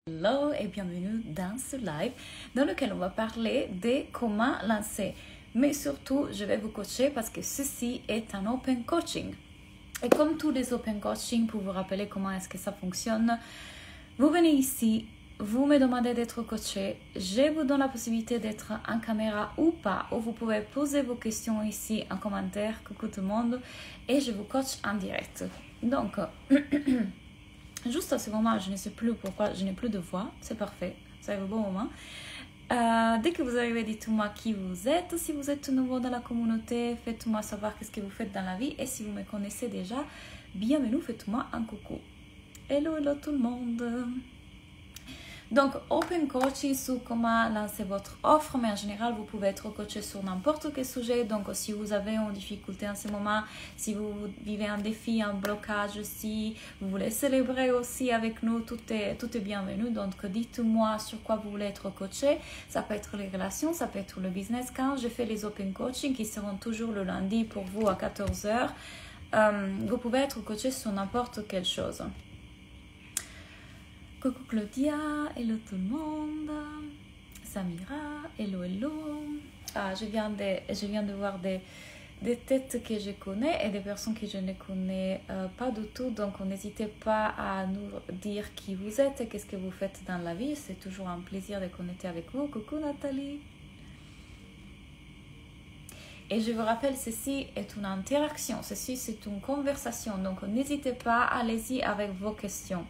Hello et bienvenue dans ce live dans lequel on va parler de comment lancer. Mais surtout, je vais vous coacher parce que ceci est un open coaching. Et comme tous les open coaching, pour vous rappeler comment est-ce que ça fonctionne, vous venez ici, vous me demandez d'être coaché, je vous donne la possibilité d'être en caméra ou pas, ou vous pouvez poser vos questions ici en commentaire, coucou tout le monde, et je vous coach en direct. Donc, juste à ce moment, je ne sais plus pourquoi je n'ai plus de voix, c'est parfait, ça arrive au bon moment. Dès que vous arrivez, dites-moi qui vous êtes. Si vous êtes nouveau dans la communauté, faites-moi savoir qu'est-ce que vous faites dans la vie. Et si vous me connaissez déjà, bienvenue, faites-moi un coucou. Hello, hello tout le monde. Donc, open coaching sur comment lancer votre offre, mais en général, vous pouvez être coaché sur n'importe quel sujet. Donc, si vous avez une difficulté en ce moment, si vous vivez un défi, un blocage, si vous voulez célébrer aussi avec nous, tout est bienvenu. Donc, dites-moi sur quoi vous voulez être coaché. Ça peut être les relations, ça peut être le business. Quand je fais les open coaching, qui seront toujours le lundi pour vous à 14h, vous pouvez être coaché sur n'importe quelle chose. Coucou Claudia, hello tout le monde, Samira, hello hello. Je viens de voir des têtes que je connais et des personnes que je ne connais pas du tout. Donc n'hésitez pas à nous dire qui vous êtes et qu'est-ce que vous faites dans la vie. C'est toujours un plaisir de connecter avec vous. Coucou Nathalie. Et je vous rappelle, ceci est une interaction, ceci c'est une conversation. Donc n'hésitez pas, allez-y avec vos questions.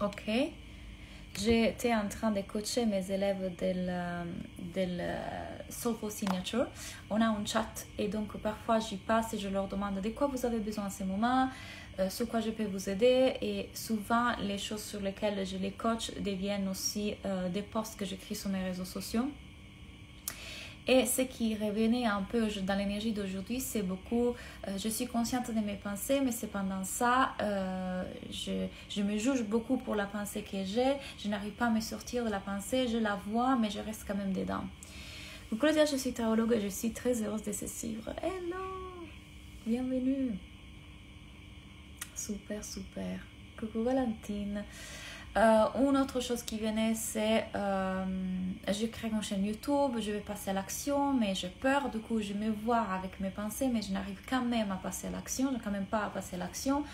Ok, j'étais en train de coacher mes élèves de Soulful Signature. On a un chat et donc parfois j'y passe et je leur demande de quoi vous avez besoin en ce moment, sur quoi je peux vous aider. Et souvent les choses sur lesquelles je les coach deviennent aussi des posts que j'écris sur mes réseaux sociaux. Et ce qui revenait un peu dans l'énergie d'aujourd'hui, c'est beaucoup, je suis consciente de mes pensées, mais cependant ça, je me juge beaucoup pour la pensée que j'ai. Je n'arrive pas à me sortir de la pensée, je la vois, mais je reste quand même dedans. Donc, Claudia, je suis tarologue et je suis très heureuse de te suivre. Hello, bienvenue. Super, super. Coucou Valentine. Une autre chose qui venait, c'est je crée une chaîne YouTube, je vais passer à l'action, mais j'ai peur, du coup je me vois avec mes pensées, mais je n'arrive quand même à passer à l'action, je n'arrive quand même pas à passer à l'action.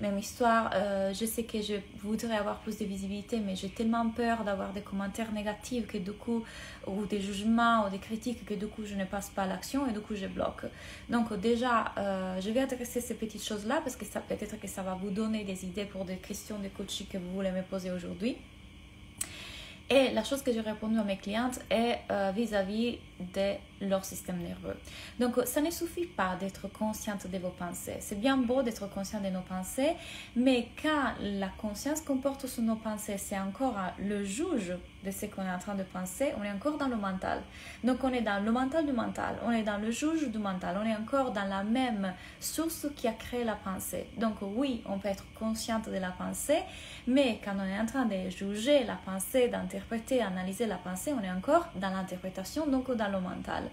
Même histoire, je sais que je voudrais avoir plus de visibilité, mais j'ai tellement peur d'avoir des commentaires négatifs que du coup, ou des jugements ou des critiques, que du coup je ne passe pas à l'action et du coup je bloque. Donc déjà, je vais adresser ces petites choses-là parce que ça peut-être que ça va vous donner des idées pour des questions de coaching que vous voulez me poser aujourd'hui. Et la chose que j'ai répondu à mes clientes est vis-à-vis de leur système nerveux. Donc, ça ne suffit pas d'être consciente de vos pensées. C'est bien beau d'être conscient de nos pensées, mais quand la conscience qu'on porte sur nos pensées, c'est encore le juge de ce qu'on est en train de penser, on est encore dans le mental. Donc, on est dans le mental du mental, on est dans le juge du mental, on est encore dans la même source qui a créé la pensée. Donc, oui, on peut être consciente de la pensée, mais quand on est en train de juger la pensée, d'interpréter, analyser la pensée, on est encore dans l'interprétation, donc dans le mental.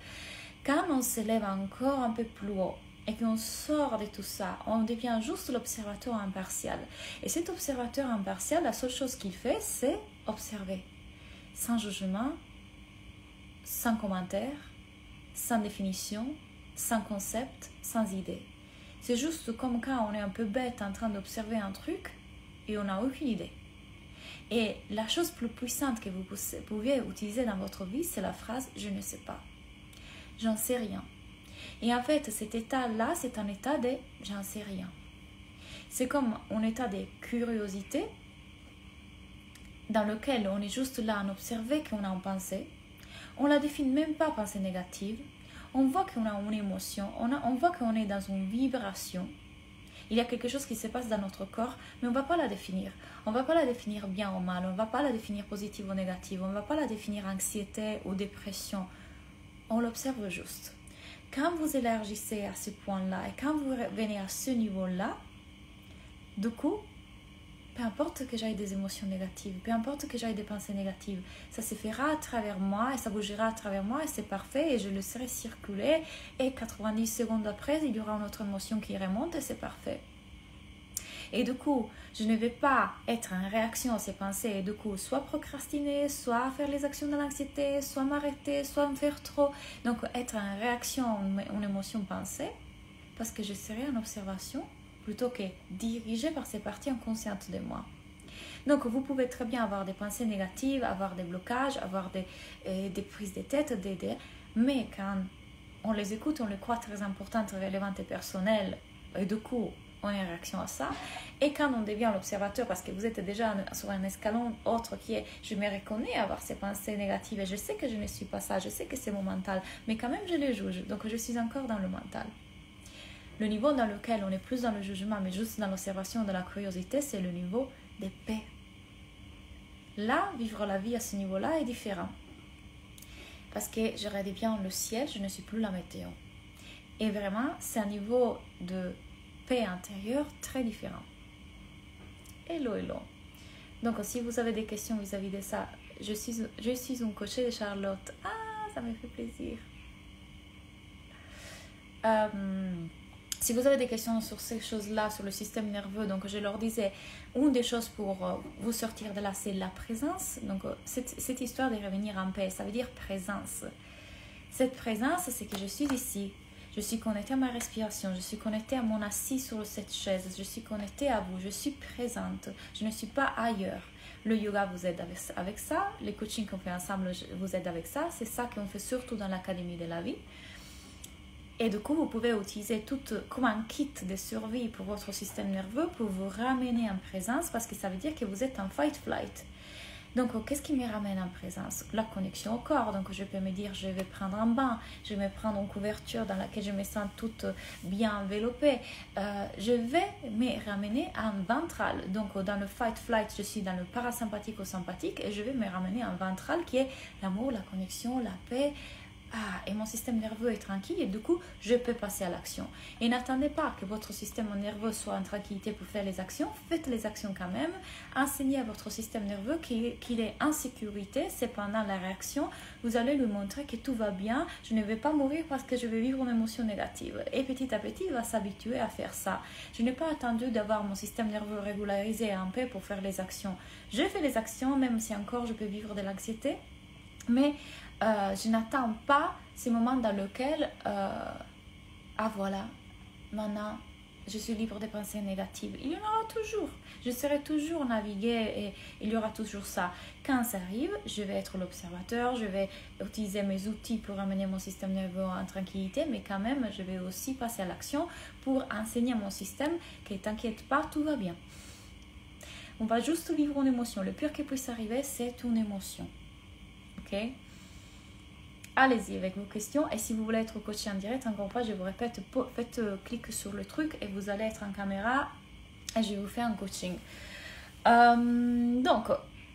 Quand on s'élève encore un peu plus haut et qu'on sort de tout ça, on devient juste l'observateur impartial. Et cet observateur impartial, la seule chose qu'il fait, c'est observer. Sans jugement, sans commentaire, sans définition, sans concept, sans idée. C'est juste comme quand on est un peu bête en train d'observer un truc et on n'a aucune idée. Et la chose plus puissante que vous pouvez utiliser dans votre vie, c'est la phrase « je ne sais pas ». J'en sais rien. Et en fait, cet état-là, c'est un état de « j'en sais rien ». C'est comme un état de curiosité dans lequel on est juste là à observer qu'on a une pensée. On ne la définit même pas pensée négative. On voit qu'on a une émotion, on voit qu'on est dans une vibration. Il y a quelque chose qui se passe dans notre corps, mais on ne va pas la définir. On ne va pas la définir bien ou mal, on ne va pas la définir positive ou négative, on ne va pas la définir anxiété ou dépression. On l'observe juste. Quand vous élargissez à ce point-là et quand vous venez à ce niveau-là, du coup, peu importe que j'aille des émotions négatives, peu importe que j'aille des pensées négatives, ça se fera à travers moi et ça bougera à travers moi et c'est parfait et je le laisserai circuler et 90 secondes après, il y aura une autre émotion qui remonte et c'est parfait. Et du coup, je ne vais pas être en réaction à ces pensées et du coup, soit procrastiner, soit faire les actions de l'anxiété, soit m'arrêter, soit me faire trop. Donc, être en réaction en émotion pensée, parce que je serai en observation plutôt que dirigée par ces parties inconscientes de moi. Donc, vous pouvez très bien avoir des pensées négatives, avoir des blocages, avoir des prises de tête, mais quand on les écoute, on les croit très importantes, relevantes et personnelles, et du coup, on est en réaction à ça. Et quand on devient l'observateur, parce que vous êtes déjà sur un escalon autre qui est, je me reconnais avoir ces pensées négatives, et je sais que je ne suis pas ça, je sais que c'est mon mental, mais quand même je les juge, donc je suis encore dans le mental. Le niveau dans lequel on est plus dans le jugement, mais juste dans l'observation de la curiosité, c'est le niveau de paix. Là, vivre la vie à ce niveau-là est différent. Parce que je regarde bien le ciel, je ne suis plus la météo. Et vraiment, c'est un niveau de paix intérieure très différent. Hello, hello. Donc, si vous avez des questions vis-à-vis de ça, je suis une coachée de Charlotte. Ah, ça me fait plaisir. Si vous avez des questions sur ces choses-là, sur le système nerveux, donc je leur disais, une des choses pour vous sortir de là, c'est la présence. Donc, cette histoire de revenir en paix, ça veut dire présence. Cette présence, c'est que je suis ici. Je suis connectée à ma respiration, je suis connectée à mon assis sur cette chaise, je suis connectée à vous, je suis présente, je ne suis pas ailleurs. Le yoga vous aide avec ça, les coachings qu'on fait ensemble vous aident avec ça, c'est ça qu'on fait surtout dans l'Académie de la vie. Et du coup, vous pouvez utiliser tout comme un kit de survie pour votre système nerveux pour vous ramener en présence parce que ça veut dire que vous êtes en fight-flight. Donc, qu'est-ce qui me ramène en présence? La connexion au corps. Donc, je peux me dire, je vais prendre un bain, je vais prendre une couverture dans laquelle je me sens toute bien enveloppée. Je vais me ramener en ventral. Donc, dans le fight-flight, je suis dans le parasympathique ou sympathique et je vais me ramener en ventral qui est l'amour, la connexion, la paix. Et mon système nerveux est tranquille et du coup, je peux passer à l'action. Et n'attendez pas que votre système nerveux soit en tranquillité pour faire les actions. Faites les actions quand même. Enseignez à votre système nerveux qu'il est en sécurité. C'est pendant la réaction, vous allez lui montrer que tout va bien. Je ne vais pas mourir parce que je vais vivre une émotion négative. Et petit à petit, il va s'habituer à faire ça. Je n'ai pas attendu d'avoir mon système nerveux régularisé en paix pour faire les actions. Je fais les actions, même si encore je peux vivre de l'anxiété. Mais je n'attends pas ces moments dans lesquels, voilà, maintenant, je suis libre des pensées négatives. Il y en aura toujours. Je serai toujours naviguer et il y aura toujours ça. Quand ça arrive, je vais être l'observateur, je vais utiliser mes outils pour amener mon système nerveux en tranquillité, mais quand même, je vais aussi passer à l'action pour enseigner à mon système que t'inquiète pas, tout va bien. On va juste vivre une émotion. Le pire qui puisse arriver, c'est une émotion. Ok? Allez-y avec vos questions. Et si vous voulez être coaché en direct, encore une fois, je vous répète, faites clic sur le truc et vous allez être en caméra et je vous fais un coaching. Donc,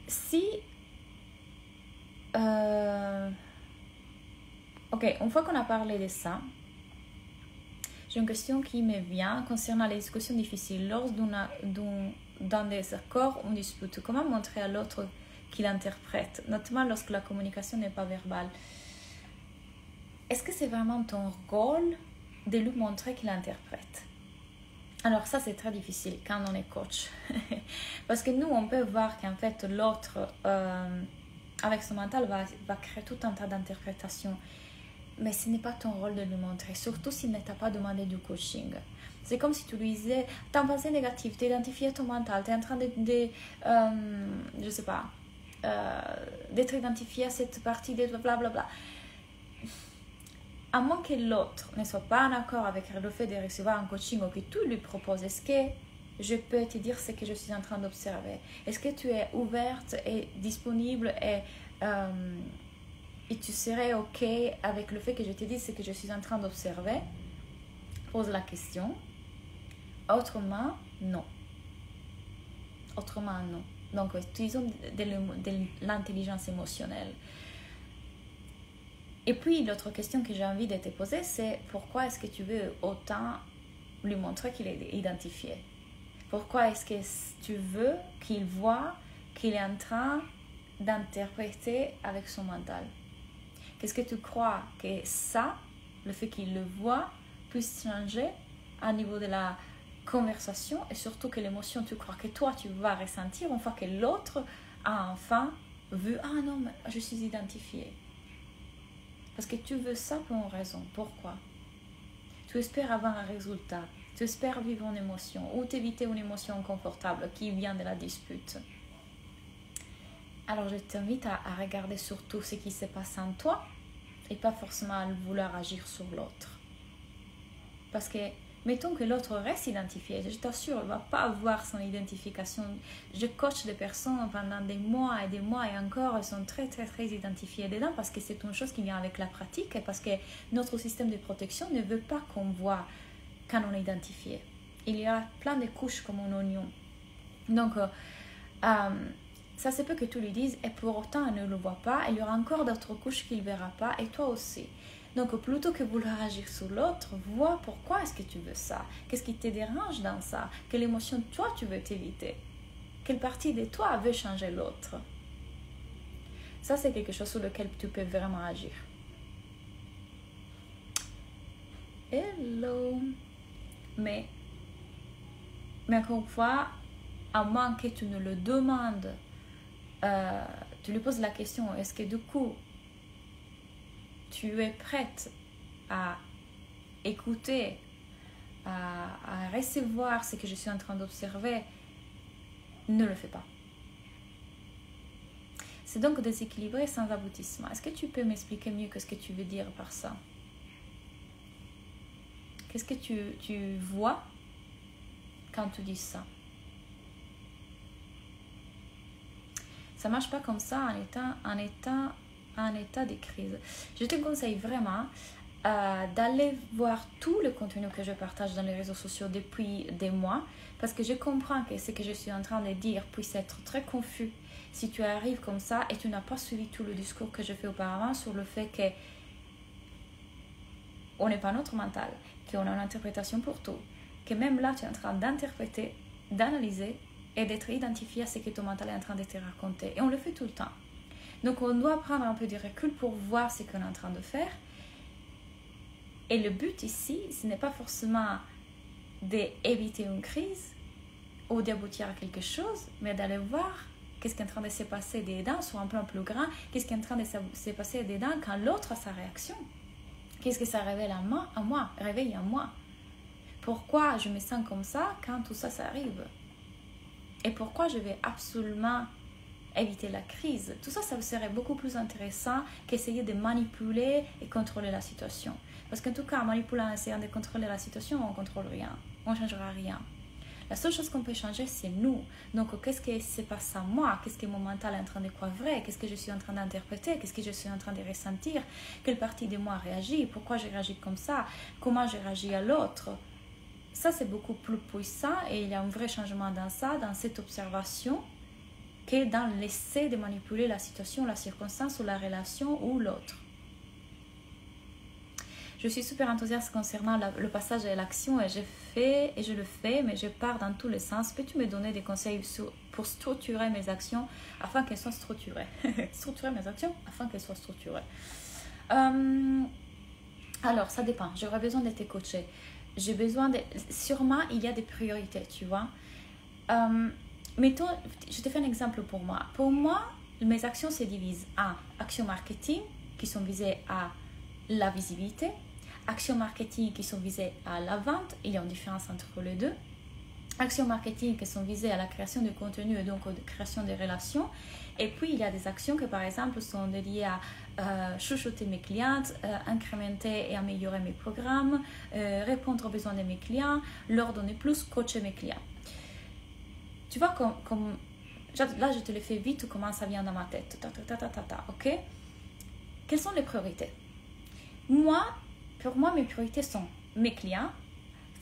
si... ok, une fois qu'on a parlé de ça, j'ai une question qui me vient concernant les discussions difficiles. Lors d'un désaccord ou une dispute, comment montrer à l'autre qu'il interprète, notamment lorsque la communication n'est pas verbale? Est-ce que c'est vraiment ton rôle de lui montrer qu'il interprète? Alors ça, c'est très difficile quand on est coach. Parce que nous, on peut voir qu'en fait, l'autre, avec son mental, va créer tout un tas d'interprétations. Mais ce n'est pas ton rôle de lui montrer, surtout s'il ne t'a pas demandé du coaching. C'est comme si tu lui disais, t'as une pensée négative, tu identifié ton mental, tu es en train je sais pas, d'être identifié à cette partie de blablabla. À moins que l'autre ne soit pas en accord avec le fait de recevoir un coaching ou que tu lui proposes, est-ce que je peux te dire ce que je suis en train d'observer? Est-ce que tu es ouverte et disponible et tu serais OK avec le fait que je te dise ce que je suis en train d'observer? Pose la question. Autrement, non. Autrement, non. Donc, utilisons de l'intelligence émotionnelle. Et puis, l'autre question que j'ai envie de te poser, c'est pourquoi est-ce que tu veux autant lui montrer qu'il est identifié? Pourquoi est-ce que tu veux qu'il voit qu'il est en train d'interpréter avec son mental? Qu'est-ce que tu crois que ça, le fait qu'il le voit, puisse changer à niveau de la conversation et surtout que l'émotion, tu crois que toi, tu vas ressentir une fois que l'autre a enfin vu, ah non, mais je suis identifiée. Parce que tu veux ça pour une raison. Pourquoi? Tu espères avoir un résultat. Tu espères vivre une émotion ou t'éviter une émotion inconfortable qui vient de la dispute. Alors je t'invite à regarder surtout ce qui se passe en toi et pas forcément à vouloir agir sur l'autre. Parce que, mettons que l'autre reste identifié, je t'assure, il ne va pas avoir son identification. Je coach des personnes pendant des mois et encore, elles sont très identifiées dedans parce que c'est une chose qui vient avec la pratique et parce que notre système de protection ne veut pas qu'on voit quand on est identifié. Il y a plein de couches comme un oignon. Donc, ça se peut que tu lui dises et pour autant elle ne le voit pas, il y aura encore d'autres couches qu'il ne verra pas et toi aussi. Donc plutôt que vouloir agir sur l'autre, vois pourquoi est-ce que tu veux ça, qu'est-ce qui te dérange dans ça, quelle émotion toi tu veux t'éviter, quelle partie de toi veut changer l'autre. Ça c'est quelque chose sur lequel tu peux vraiment agir. Hello. Mais encore une fois, à moins que tu ne le demandes, tu lui poses la question, est-ce que du coup tu es prête à écouter, à recevoir ce que je suis en train d'observer, ne le fais pas. C'est donc déséquilibré sans aboutissement. Est-ce que tu peux m'expliquer mieux ce que tu veux dire par ça? Qu'est-ce que tu vois quand tu dis ça? Ça ne marche pas comme ça en état de crise. Je te conseille vraiment d'aller voir tout le contenu que je partage dans les réseaux sociaux depuis des mois parce que je comprends que ce que je suis en train de dire puisse être très confus si tu arrives comme ça et tu n'as pas suivi tout le discours que je fais auparavant sur le fait que on n'est pas notre mental, qu'on a une interprétation pour tout, que même là tu es en train d'interpréter, d'analyser et d'être identifié à ce que ton mental est en train de te raconter. Et on le fait tout le temps. Donc on doit prendre un peu de recul pour voir ce qu'on est en train de faire. Et le but ici, ce n'est pas forcément d'éviter une crise ou d'aboutir à quelque chose, mais d'aller voir qu'est-ce qui est en train de se passer dedans sur un plan plus grand, qu'est-ce qui est en train de se passer dedans quand l'autre a sa réaction. Qu'est-ce que ça révèle réveille en moi. Pourquoi je me sens comme ça quand tout ça arrive? Et pourquoi je vais absolument éviter la crise? Tout ça, ça serait beaucoup plus intéressant qu'essayer de manipuler et contrôler la situation. Parce qu'en tout cas, en manipulant et essayant de contrôler la situation, on ne contrôle rien. On ne changera rien. La seule chose qu'on peut changer, c'est nous. Donc, qu'est-ce qui se passe en moi? Qu'est-ce que mon mental est en train de croire vrai? Qu'est-ce que je suis en train d'interpréter? Qu'est-ce que je suis en train de ressentir? Quelle partie de moi réagit? Pourquoi je réagis comme ça? Comment je réagis à l'autre? Ça, c'est beaucoup plus puissant et il y a un vrai changement dans ça, dans cette observation, que dans l'essai de manipuler la situation, la circonstance ou la relation ou l'autre. Je suis super enthousiaste concernant le passage à l'action et je le fais, mais je pars dans tous les sens. Peux-tu me donner des conseils pour structurer mes actions afin qu'elles soient structurées? Structurer mes actions afin qu'elles soient structurées. Alors, ça dépend. J'aurais besoin d'être coachée. J'ai besoin de... Sûrement, il y a des priorités, tu vois. Mettons, je te fais un exemple pour moi. Pour moi, mes actions se divisent en actions marketing qui sont visées à la visibilité, actions marketing qui sont visées à la vente, il y a une différence entre les deux, actions marketing qui sont visées à la création de contenu et donc à la création des relations, et puis il y a des actions qui par exemple sont dédiées à chouchouter mes clientes, incrémenter et améliorer mes programmes, répondre aux besoins de mes clients, leur donner plus, coacher mes clients. Tu vois, comme là je te le fais vite, comment ça vient dans ma tête, ok? Quelles sont les priorités? Pour moi, mes priorités sont mes clients,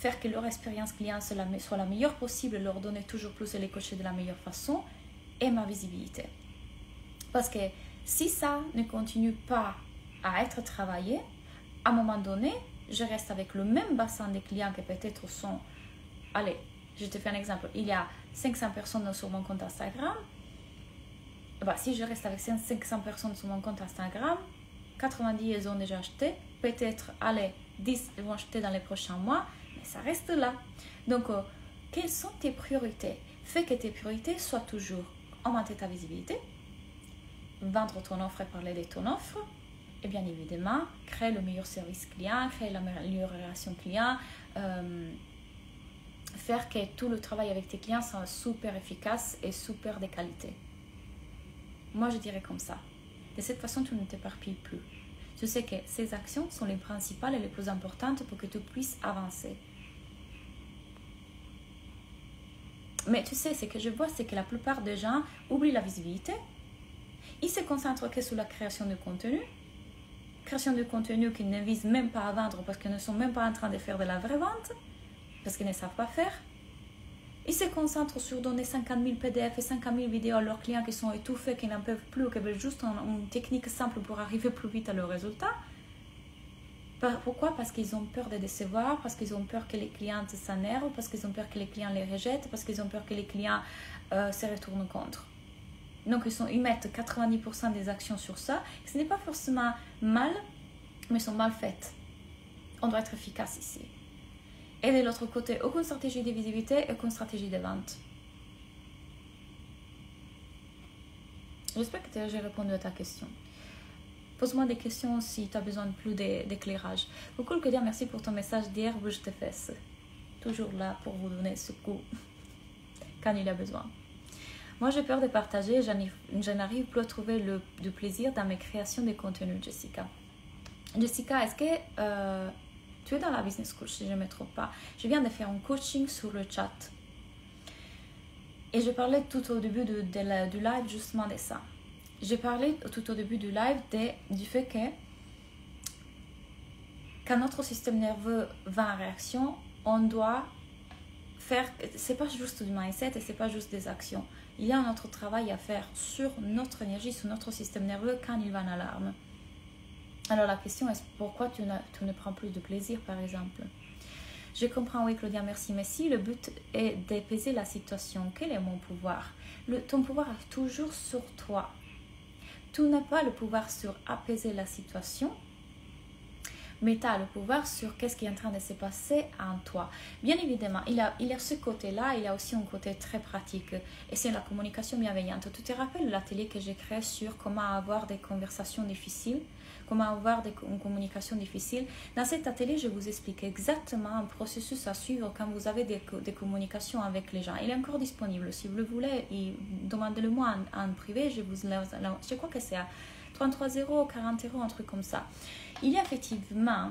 faire que leur expérience client soit la meilleure possible, leur donner toujours plus et les coacher de la meilleure façon, et ma visibilité. Parce que si ça ne continue pas à être travaillé, à un moment donné, je reste avec le même bassin de clients que peut-être sont... Allez, je te fais un exemple. Il y a 500 personnes sur mon compte Instagram. Si je reste avec 500 personnes sur mon compte Instagram, 90 elles ont déjà acheté, peut-être, allez, 10 vont acheter dans les prochains mois, mais ça reste là. Donc, quelles sont tes priorités? Fais que tes priorités soient toujours augmenter ta visibilité, vendre ton offre et parler de ton offre, et bien évidemment, créer le meilleur service client, créer la meilleure relation client, faire que tout le travail avec tes clients soit super efficace et super de qualité. Moi, je dirais comme ça. De cette façon, tu ne t'éparpilles plus. Je sais que ces actions sont les principales et les plus importantes pour que tu puisses avancer. Mais tu sais, ce que je vois, c'est que la plupart des gens oublient la visibilité. Ils se concentrent que sur la création de contenu. Création de contenu qu'ils ne visent même pas à vendre parce qu'ils ne sont même pas en train de faire de la vraie vente, parce qu'ils ne savent pas faire. Ils se concentrent sur donner 50 000 PDF et 50 000 vidéos à leurs clients qui sont étouffés, qui n'en peuvent plus, qui veulent juste une technique simple pour arriver plus vite à leur résultat. Pourquoi? Parce qu'ils ont peur de décevoir, parce qu'ils ont peur que les clients s'énervent, parce qu'ils ont peur que les clients les rejettent, parce qu'ils ont peur que les clients se retournent contre. Donc ils mettent 90% des actions sur ça. Ce n'est pas forcément mal, mais sont mal faites. On doit être efficace ici. Et de l'autre côté, aucune stratégie de visibilité, aucune stratégie de vente. J'espère que j'ai répondu à ta question. Pose-moi des questions si tu as besoin de plus d'éclairage. Coucou Claudia, merci pour ton message d'hier, bouge tes fesses. Toujours là pour vous donner ce coup quand il a besoin. Moi, j'ai peur de partager, je n'arrive plus à trouver du plaisir dans mes créations de contenu, Jessica. Jessica, est-ce que tu es dans la business school, si je ne me trompe pas? Je viens de faire un coaching sur le chat. Et je parlais tout au début du live justement de ça. J'ai parlé tout au début du live du fait que quand notre système nerveux va en réaction, on doit faire, c'est pas juste du mindset et c'est pas juste des actions. Il y a un autre travail à faire sur notre énergie, sur notre système nerveux quand il va en alarme. Alors la question est pourquoi tu ne prends plus de plaisir par exemple? Je comprends, oui Claudia, merci. Mais si le but est d'apaiser la situation, quel est mon pouvoir? Ton pouvoir est toujours sur toi. Tu n'as pas le pouvoir sur apaiser la situation, mais tu as le pouvoir sur qu'est-ce qui est en train de se passer en toi. Bien évidemment, il y a ce côté-là, il y a aussi un côté très pratique, et c'est la communication bienveillante. Tu te rappelles l'atelier que j'ai créé sur comment avoir des conversations difficiles, comment avoir une communication difficile? Dans cet atelier, je vous explique exactement un processus à suivre quand vous avez des communications avec les gens. Il est encore disponible. Si vous le voulez, demandez-le-moi en privé. Je crois que c'est à 33 €, 40 €, un truc comme ça. Il y a effectivement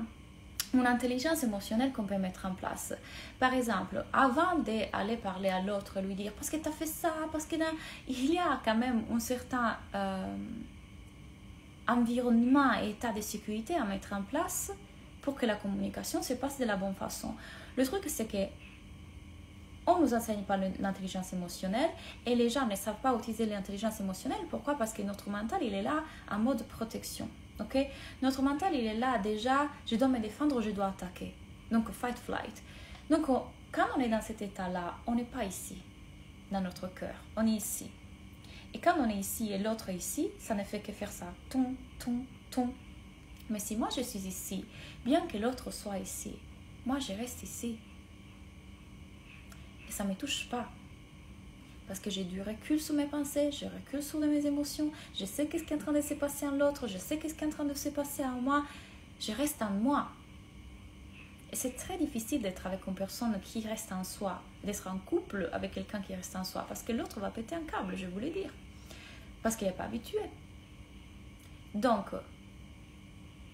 une intelligence émotionnelle qu'on peut mettre en place. Par exemple, avant d'aller parler à l'autre, lui dire « parce que tu as fait ça, parce que… » Il y a quand même un certain environnement et état de sécurité à mettre en place pour que la communication se passe de la bonne façon. Le truc, c'est que on ne nous enseigne pas l'intelligence émotionnelle et les gens ne savent pas utiliser l'intelligence émotionnelle. Pourquoi? Parce que notre mental, il est là en mode protection. Okay? Notre mental, il est là déjà, je dois me défendre, je dois attaquer. Donc, fight, flight. Donc, quand on est dans cet état-là, on n'est pas ici, dans notre cœur. On est ici. Et quand on est ici et l'autre est ici, ça ne fait que faire ça. Ton, ton, ton. Mais si moi je suis ici, bien que l'autre soit ici, moi je reste ici. Et ça ne me touche pas. Parce que j'ai du recul sur mes pensées, je recule sur mes émotions, je sais qu'est-ce qui est en train de se passer en l'autre, je sais qu'est-ce qui est en train de se passer en moi, je reste en moi. Et c'est très difficile d'être avec une personne qui reste en soi, d'être en couple avec quelqu'un qui reste en soi, parce que l'autre va péter un câble, je vous le dire, parce qu'il n'est pas habitué. Donc,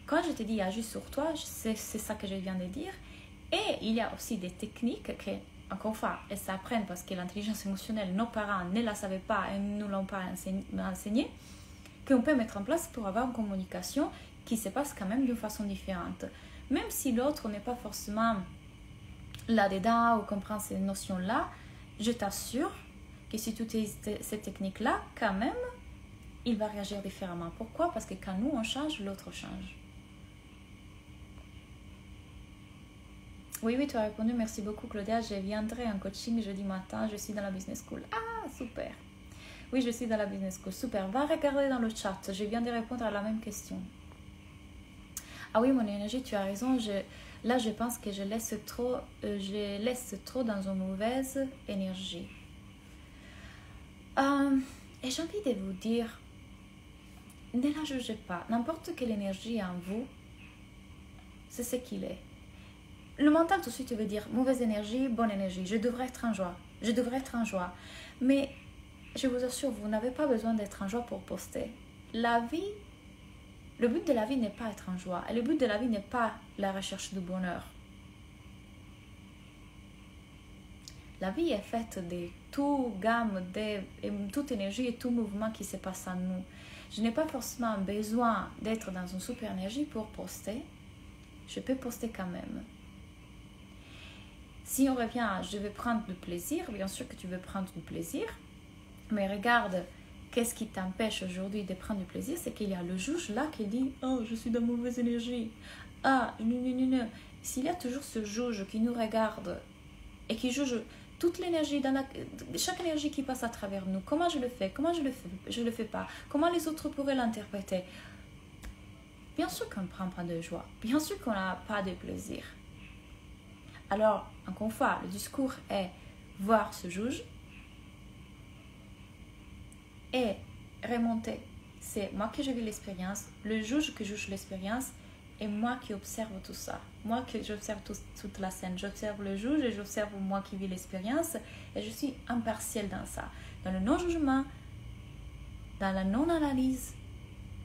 quand je te dis agis sur toi, c'est ça que je viens de dire. Et il y a aussi des techniques que, encore une fois, elles s'apprennent parce que l'intelligence émotionnelle, nos parents ne la savaient pas et ne nous l'ont pas enseignée, qu'on peut mettre en place pour avoir une communication qui se passe quand même d'une façon différente. Même si l'autre n'est pas forcément là-dedans ou comprend ces notions-là, je t'assure que si tu utilises ces techniques-là, quand même, il va réagir différemment. Pourquoi? Parce que quand nous, on change, l'autre change. Oui, tu as répondu. Merci beaucoup, Claudia. Je viendrai en coaching jeudi matin. Je suis dans la business school. Ah, super. Oui, je suis dans la business school. Super. Va regarder dans le chat. Je viens de répondre à la même question. Ah oui, mon énergie, tu as raison. Là, je pense que je laisse trop dans une mauvaise énergie. Et j'ai envie de vous dire, ne la jugez pas. N'importe quelle énergie en vous, c'est ce qu'il est. Le mental tout de suite veut dire mauvaise énergie, bonne énergie. Je devrais être en joie. Je devrais être en joie. Mais je vous assure, vous n'avez pas besoin d'être en joie pour poster. La vie, le but de la vie n'est pas être en joie. Et le but de la vie n'est pas la recherche du bonheur. La vie est faite de toute gamme, de toute énergie et tout mouvement qui se passe en nous. Je n'ai pas forcément besoin d'être dans une super énergie pour poster. Je peux poster quand même. Si on revient à je vais prendre du plaisir, bien sûr que tu veux prendre du plaisir, mais regarde, qu'est-ce qui t'empêche aujourd'hui de prendre du plaisir? C'est qu'il y a le juge là qui dit « Oh, je suis dans mauvaise énergie. Ah, non. » S'il y a toujours ce juge qui nous regarde et qui juge toute l'énergie, chaque énergie qui passe à travers nous, comment je le fais, comment je le fais pas, comment les autres pourraient l'interpréter. Bien sûr qu'on ne prend pas de joie, bien sûr qu'on n'a pas de plaisir. Alors, encore une fois, le discours est voir ce juge et remonter. C'est moi qui vis l'expérience, le juge qui juge l'expérience et moi qui observe tout ça. Moi qui j'observe toute la scène. J'observe le juge et j'observe moi qui vis l'expérience et je suis impartielle dans ça. Dans le non-jugement, dans la non-analyse,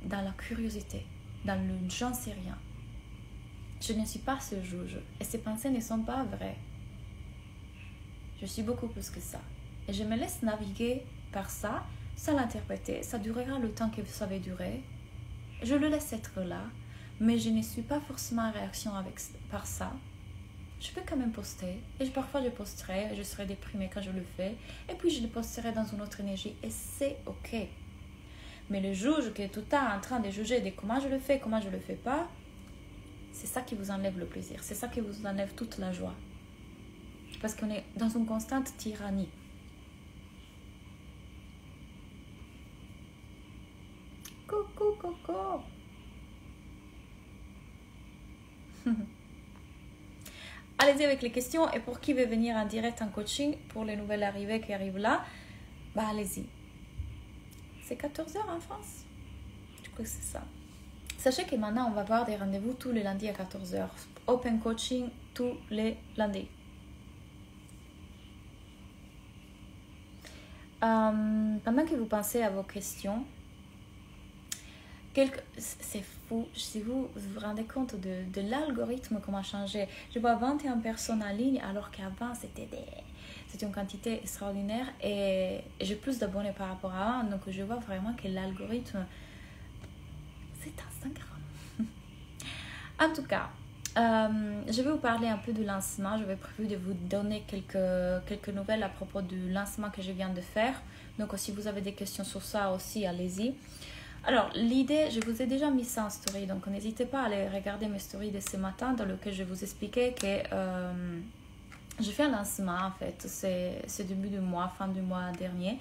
dans la curiosité, dans le j'en sais rien. Je ne suis pas ce juge et ces pensées ne sont pas vraies. Je suis beaucoup plus que ça. Et je me laisse naviguer par ça, sans l'interpréter. Ça durera le temps que ça va durer. Je le laisse être là, mais je ne suis pas forcément en réaction par ça. Je peux quand même poster. Et parfois je posterai, je serai déprimée quand je le fais. Et puis je le posterai dans une autre énergie. Et c'est ok. Mais le juge qui est tout le temps en train de juger de comment je le fais, comment je le fais pas, c'est ça qui vous enlève le plaisir. C'est ça qui vous enlève toute la joie. Parce qu'on est dans une constante tyrannie. Coucou, coco. Allez-y avec les questions. Et pour qui veut venir en direct en coaching, pour les nouvelles arrivées qui arrivent là, bah allez-y. C'est 14h en France. Je crois que c'est ça. Sachez que maintenant, on va avoir des rendez-vous tous les lundis à 14h. Open coaching tous les lundis. Pendant que vous pensez à vos questions, c'est fou, si vous vous rendez compte de l'algorithme comment changer. Je vois 21 personnes en ligne alors qu'avant c'était une quantité extraordinaire et j'ai plus d'abonnés par rapport à avant, donc je vois vraiment que l'algorithme c'est Instagram. En tout cas, je vais vous parler un peu du lancement. J'avais prévu de vous donner quelques nouvelles à propos du lancement que je viens de faire. Donc si vous avez des questions sur ça aussi, allez-y. Alors l'idée, je vous ai déjà mis ça en story, donc n'hésitez pas à aller regarder mes stories de ce matin dans lesquelles je vous expliquais que j'ai fait un lancement en fait, c'est début du mois, fin du mois dernier,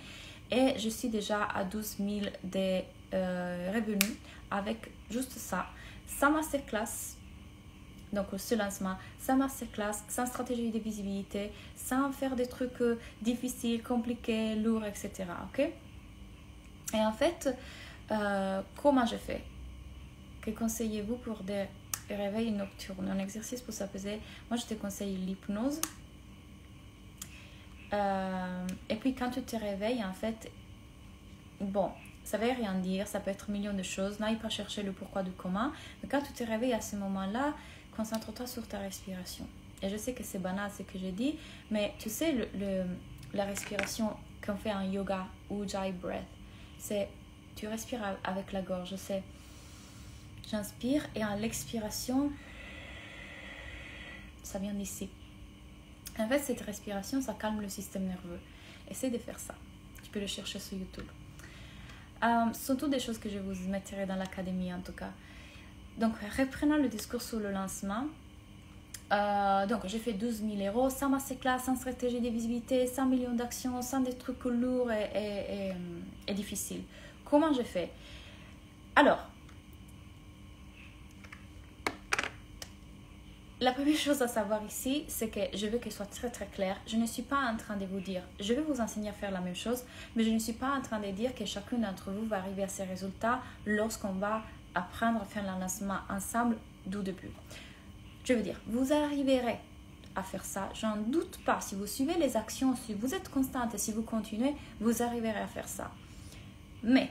et je suis déjà à 12 000 de revenus avec juste ça, sans masterclass. Donc ce lancement, sans masterclass, sans stratégie de visibilité, sans faire des trucs difficiles, compliqués, lourds, etc. Ok? Et en fait, comment je fais? Que conseillez-vous pour des réveils nocturnes? Un exercice pour s'apaiser. Moi, je te conseille l'hypnose. Et puis, quand tu te réveilles, en fait, bon, ça ne veut rien dire, ça peut être un million de choses. N'aille pas chercher le pourquoi du comment. Mais quand tu te réveilles à ce moment-là, concentre-toi sur ta respiration. Et je sais que c'est banal ce que j'ai dit, mais tu sais, la respiration qu'on fait en yoga ou Ujjayi breath, c'est tu respires avec la gorge. C'est j'inspire et en l'expiration, ça vient d'ici. En fait, cette respiration, ça calme le système nerveux. Essaye de faire ça. Tu peux le chercher sur YouTube. Ce sont toutes des choses que je vous mettrai dans l'académie en tout cas. Donc, reprenons le discours sur le lancement. Donc, j'ai fait 12 000 €, sans masterclass, sans stratégie de visibilité, 100 millions d'actions, sans des trucs lourds et difficiles. Comment j'ai fait? Alors, la première chose à savoir ici, c'est que je veux qu'elle soit très très claire. Je ne suis pas en train de vous dire, je vais vous enseigner à faire la même chose, mais je ne suis pas en train de dire que chacun d'entre vous va arriver à ces résultats lorsqu'on va apprendre à faire le lancement ensemble du début. Je veux dire, vous arriverez à faire ça, j'en doute pas. Si vous suivez les actions, si vous êtes constante et si vous continuez, vous arriverez à faire ça. Mais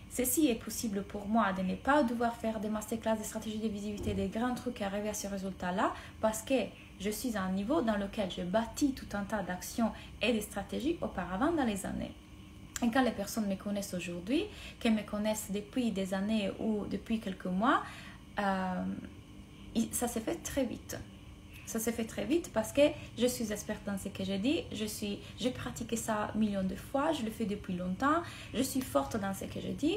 ceci est possible pour moi de ne pas devoir faire des masterclass, des stratégies de visibilité, des grands trucs et arriver à ce résultat-là parce que je suis à un niveau dans lequel j'ai bâti tout un tas d'actions et de stratégies auparavant dans les années. Et quand les personnes me connaissent aujourd'hui, qu'elles me connaissent depuis des années ou depuis quelques mois, ça s'est fait très vite. Ça s'est fait très vite parce que je suis experte dans ce que j'ai dit, j'ai pratiqué ça millions de fois, je le fais depuis longtemps, je suis forte dans ce que je dis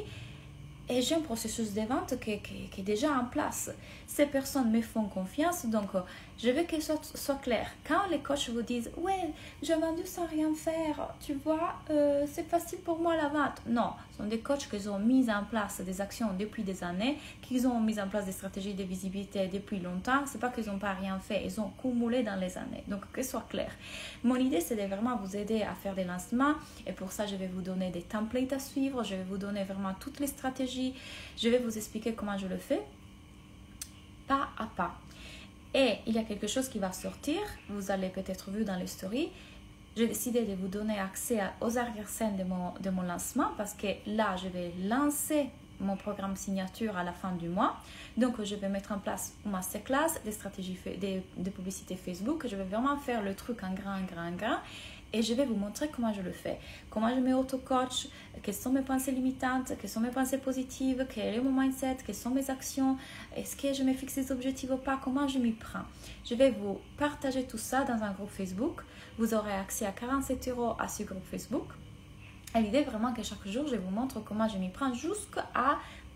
et j'ai un processus de vente qui est déjà en place. Ces personnes me font confiance, donc je veux que ce soit clair. Quand les coachs vous disent « Ouais, j'ai vendu sans rien faire, tu vois, c'est facile pour moi la vente ». Non, ce sont des coachs qui ont mis en place des actions depuis des années, qui ont mis en place des stratégies de visibilité depuis longtemps. Ce n'est pas qu'ils n'ont pas rien fait, ils ont cumulé dans les années. Donc, que ce soit clair. Mon idée, c'est de vraiment vous aider à faire des lancements et pour ça, je vais vous donner des templates à suivre, je vais vous donner vraiment toutes les stratégies, je vais vous expliquer comment je le fais, pas à pas. Et il y a quelque chose qui va sortir, vous allez peut-être vu dans les stories, j'ai décidé de vous donner accès aux arrière-scènes de mon lancement parce que là, je vais lancer mon programme signature à la fin du mois. Donc, je vais mettre en place une masterclass, des stratégies de publicité Facebook. Je vais vraiment faire le truc en grand. Et je vais vous montrer comment je le fais. Comment je me auto-coach, quelles sont mes pensées limitantes, quelles sont mes pensées positives, quel est mon mindset, quelles sont mes actions, est-ce que je me fixe des objectifs ou pas, comment je m'y prends. Je vais vous partager tout ça dans un groupe Facebook. Vous aurez accès à 47 € à ce groupe Facebook. Et l'idée est vraiment que chaque jour, je vous montre comment je m'y prends jusqu'à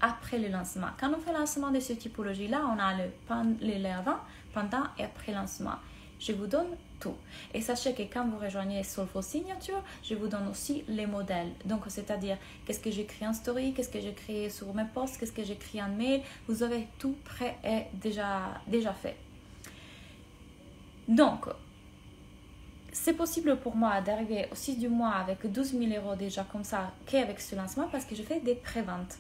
après le lancement. Quand on fait le lancement de cette typologie-là, on a le avant, pendant et après lancement. Je vous donne tout. Et sachez que quand vous rejoignez Soulful Signature, je vous donne aussi les modèles. Donc, c'est-à-dire, qu'est-ce que j'écris en story, qu'est-ce que j'écris sur mes posts, qu'est-ce que j'écris en mail. Vous avez tout prêt et déjà fait. Donc, c'est possible pour moi d'arriver au 6 du mois avec 12 000 € déjà comme ça qu'avec ce lancement parce que je fais des pré-ventes.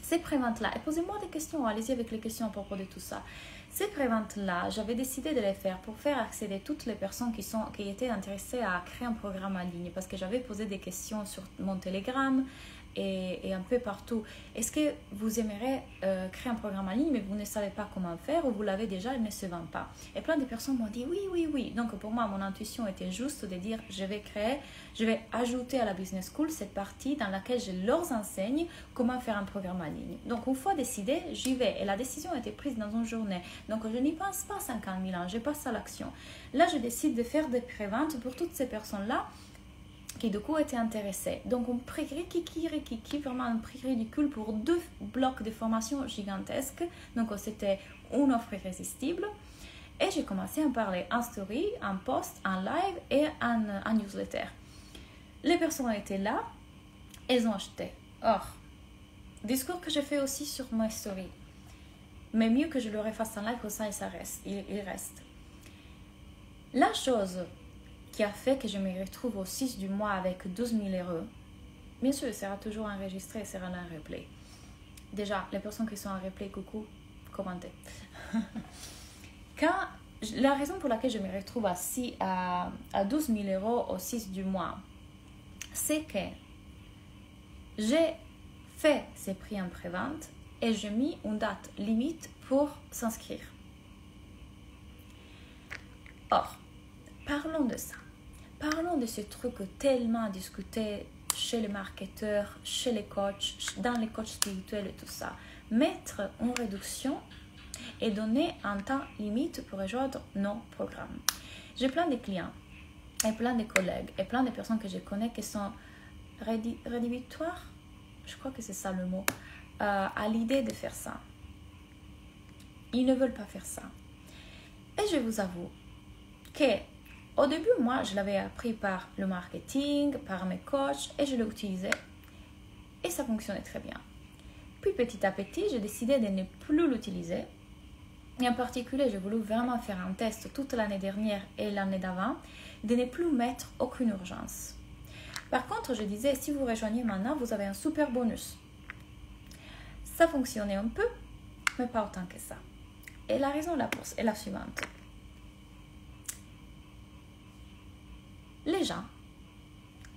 Ces pré-ventes-là, et posez-moi des questions, allez-y avec les questions à propos de tout ça. Ces pré-ventes-là, j'avais décidé de les faire pour faire accéder toutes les personnes qui étaient intéressées à créer un programme en ligne parce que j'avais posé des questions sur mon Telegram et un peu partout. Est-ce que vous aimeriez créer un programme en ligne mais vous ne savez pas comment faire ou vous l'avez déjà et ne se vend pas? Et plein de personnes m'ont dit oui. Donc pour moi, mon intuition était juste de dire je vais ajouter à la Business School cette partie dans laquelle je leur enseigne comment faire un programme en ligne. Donc une fois décidé, j'y vais et la décision a été prise dans une journée. Donc je n'y pense pas 50 000 ans, je passe à l'action. Là, je décide de faire des préventes pour toutes ces personnes-là qui du coup étaient intéressés. Donc on prix rikiki, vraiment un prix ridicule pour 2 blocs de formation gigantesques. Donc c'était une offre irrésistible. Et j'ai commencé à en parler en story, en post, en live et en newsletter. Les personnes étaient là, elles ont acheté. Or, discours que je fais aussi sur ma story. Mais mieux que je le refasse en live, pour ça il reste. La chose qui a fait que je me retrouve au 6 du mois avec 12 000 €. Bien sûr, il sera toujours enregistré, il sera en replay. Déjà, les personnes qui sont en replay, coucou, commentez. La raison pour laquelle je me retrouve à 12 000 € au 6 du mois, c'est que j'ai fait ces prix en pré-vente et j'ai mis une date limite pour s'inscrire. Or, parlons de ça. Parlons de ce truc tellement discuté chez les marketeurs, chez les coachs, dans les coachs spirituels et tout ça. Mettre une réduction et donner un temps limite pour rejoindre nos programmes. J'ai plein de clients et plein de collègues et plein de personnes que je connais qui sont rédhibitoires, je crois que c'est ça le mot, à l'idée de faire ça. Ils ne veulent pas faire ça. Et je vous avoue que au début, moi, je l'avais appris par le marketing, par mes coachs, et je l'ai utilisé. Et ça fonctionnait très bien. Puis, petit à petit, j'ai décidé de ne plus l'utiliser. Et en particulier, j'ai voulu vraiment faire un test toute l'année dernière et l'année d'avant, de ne plus mettre aucune urgence. Par contre, je disais, si vous rejoignez maintenant, vous avez un super bonus. Ça fonctionnait un peu, mais pas autant que ça. Et la raison est la suivante. Les gens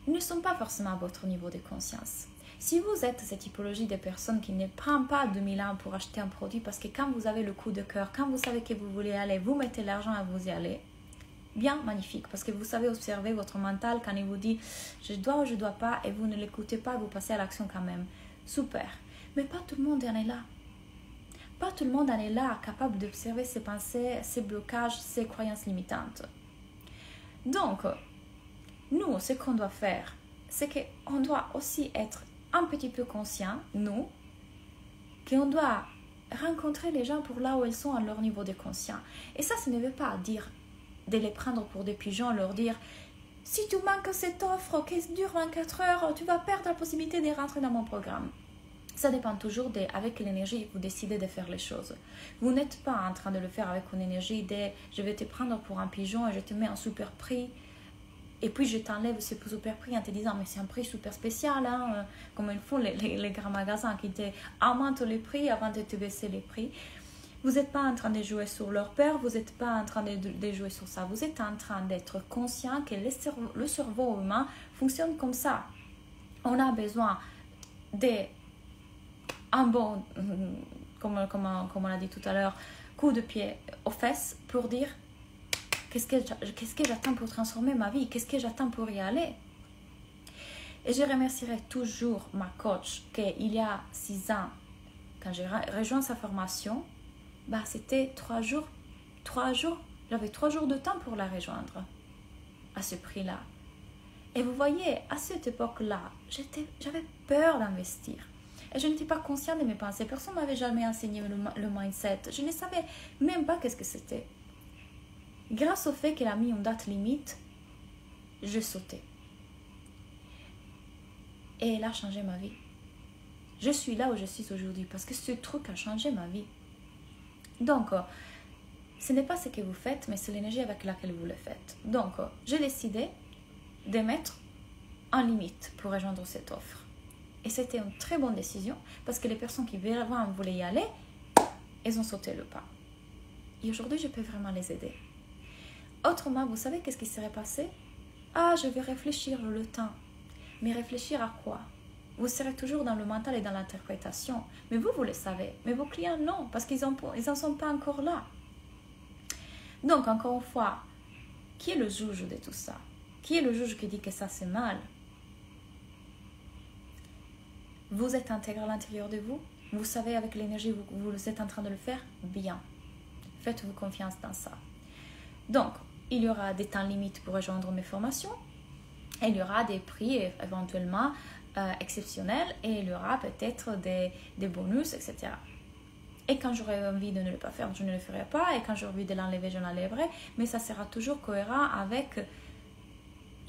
ne sont pas forcément à votre niveau de conscience. Si vous êtes cette typologie de personnes qui ne prend pas 2000 ans pour acheter un produit parce que quand vous avez le coup de cœur, quand vous savez que vous voulez aller, vous mettez l'argent à vous y aller, bien, magnifique, parce que vous savez observer votre mental quand il vous dit je dois ou je dois pas et vous ne l'écoutez pas, vous passez à l'action quand même. Super. Mais pas tout le monde en est là. Pas tout le monde en est là, capable d'observer ses pensées, ses blocages, ses croyances limitantes. Donc, nous, ce qu'on doit faire, c'est qu'on doit aussi être un petit peu conscient, nous, qu'on doit rencontrer les gens pour là où ils sont à leur niveau de conscience. Et ça ne veut pas dire de les prendre pour des pigeons, leur dire si tu manques cette offre qui dure 24 heures, tu vas perdre la possibilité de rentrer dans mon programme. Ça dépend toujours avec l'énergie que vous décidez de faire les choses. Vous n'êtes pas en train de le faire avec une énergie de je vais te prendre pour un pigeon et je te mets un super prix. Et puis je t'enlève ce super prix en te disant mais c'est un prix super spécial, hein, comme ils font les grands magasins qui te augmentent les prix avant de te baisser les prix. Vous n'êtes pas en train de jouer sur leur peur, vous n'êtes pas en train de jouer sur ça. Vous êtes en train d'être conscient que le cerveau humain fonctionne comme ça. On a besoin d'un bon, comme on l'a dit tout à l'heure, coup de pied aux fesses pour dire qu'est-ce que j'attends pour transformer ma vie, qu'est-ce que j'attends pour y aller. Et je remercierai toujours ma coach qu'il y a 6 ans, quand j'ai rejoint sa formation, c'était 3 jours, j'avais 3 jours de temps pour la rejoindre à ce prix-là. Et vous voyez, à cette époque-là, j'avais peur d'investir. Et je n'étais pas consciente de mes pensées. Personne ne m'avait jamais enseigné le mindset. Je ne savais même pas qu'est-ce que c'était. Grâce au fait qu'elle a mis une date limite, je sautais. Et elle a changé ma vie. Je suis là où je suis aujourd'hui parce que ce truc a changé ma vie. Donc, ce n'est pas ce que vous faites, mais c'est l'énergie avec laquelle vous le faites. Donc, j'ai décidé de mettre en limite pour rejoindre cette offre. Et c'était une très bonne décision parce que les personnes qui vraiment voulaient y aller, elles ont sauté le pas. Et aujourd'hui, je peux vraiment les aider. Autrement, vous savez qu'est-ce qui serait passé? Je vais réfléchir le temps. Mais réfléchir à quoi? Vous serez toujours dans le mental et dans l'interprétation. Mais vous le savez. Mais vos clients, non, parce qu'ils n'en sont pas encore là. Donc, encore une fois, qui est le juge de tout ça? Qui est le juge qui dit que ça, c'est mal? Vous êtes intégré à l'intérieur de vous? Vous savez avec l'énergie, vous êtes en train de le faire? Bien. Faites-vous confiance dans ça. Donc, il y aura des temps limites pour rejoindre mes formations. Et il y aura des prix éventuellement exceptionnels. Et il y aura peut-être des bonus, etc. Et quand j'aurai envie de ne pas faire, je ne le ferai pas. Et quand j'aurai envie de l'enlever, je l'enlèverai. Mais ça sera toujours cohérent avec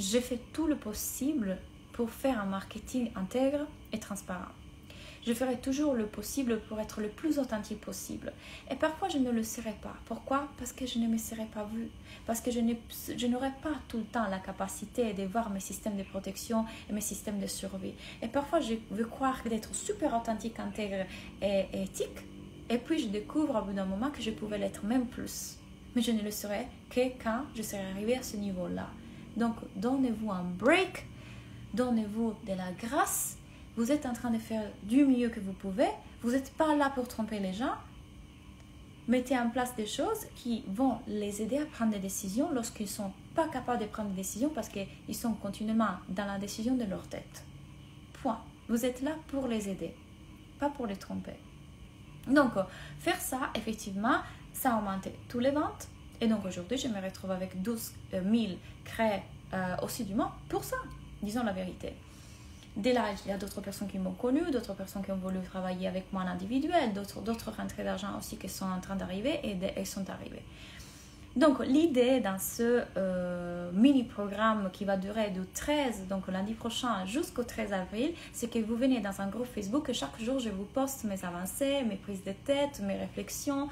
je fais tout le possible pour faire un marketing intègre et transparent. Je ferai toujours le possible pour être le plus authentique possible. Et parfois, je ne le serai pas. Pourquoi? Parce que je ne me serai pas vue. Parce que je n'aurai pas tout le temps la capacité de voir mes systèmes de protection et mes systèmes de survie. Et parfois, je veux croire d'être super authentique, intègre et éthique. Et puis, je découvre au bout d'un moment que je pouvais l'être même plus. Mais je ne le serai que quand je serai arrivée à ce niveau-là. Donc, donnez-vous un break. Donnez-vous de la grâce. Vous êtes en train de faire du mieux que vous pouvez. Vous n'êtes pas là pour tromper les gens. Mettez en place des choses qui vont les aider à prendre des décisions lorsqu'ils ne sont pas capables de prendre des décisions parce qu'ils sont continuellement dans la décision de leur tête. Point. Vous êtes là pour les aider, pas pour les tromper. Donc, faire ça, effectivement, ça a augmenté tous les ventes. Et donc, aujourd'hui, je me retrouve avec 12 000 créés assidûment pour ça. Disons la vérité. Dès là, il y a d'autres personnes qui m'ont connu, d'autres personnes qui ont voulu travailler avec moi en individuel, d'autres rentrées d'argent aussi qui sont en train d'arriver et elles sont arrivées. Donc, l'idée dans ce mini-programme qui va durer du 13, donc lundi prochain, jusqu'au 13 avril, c'est que vous venez dans un groupe Facebook et chaque jour, je vous poste mes avancées, mes prises de tête, mes réflexions,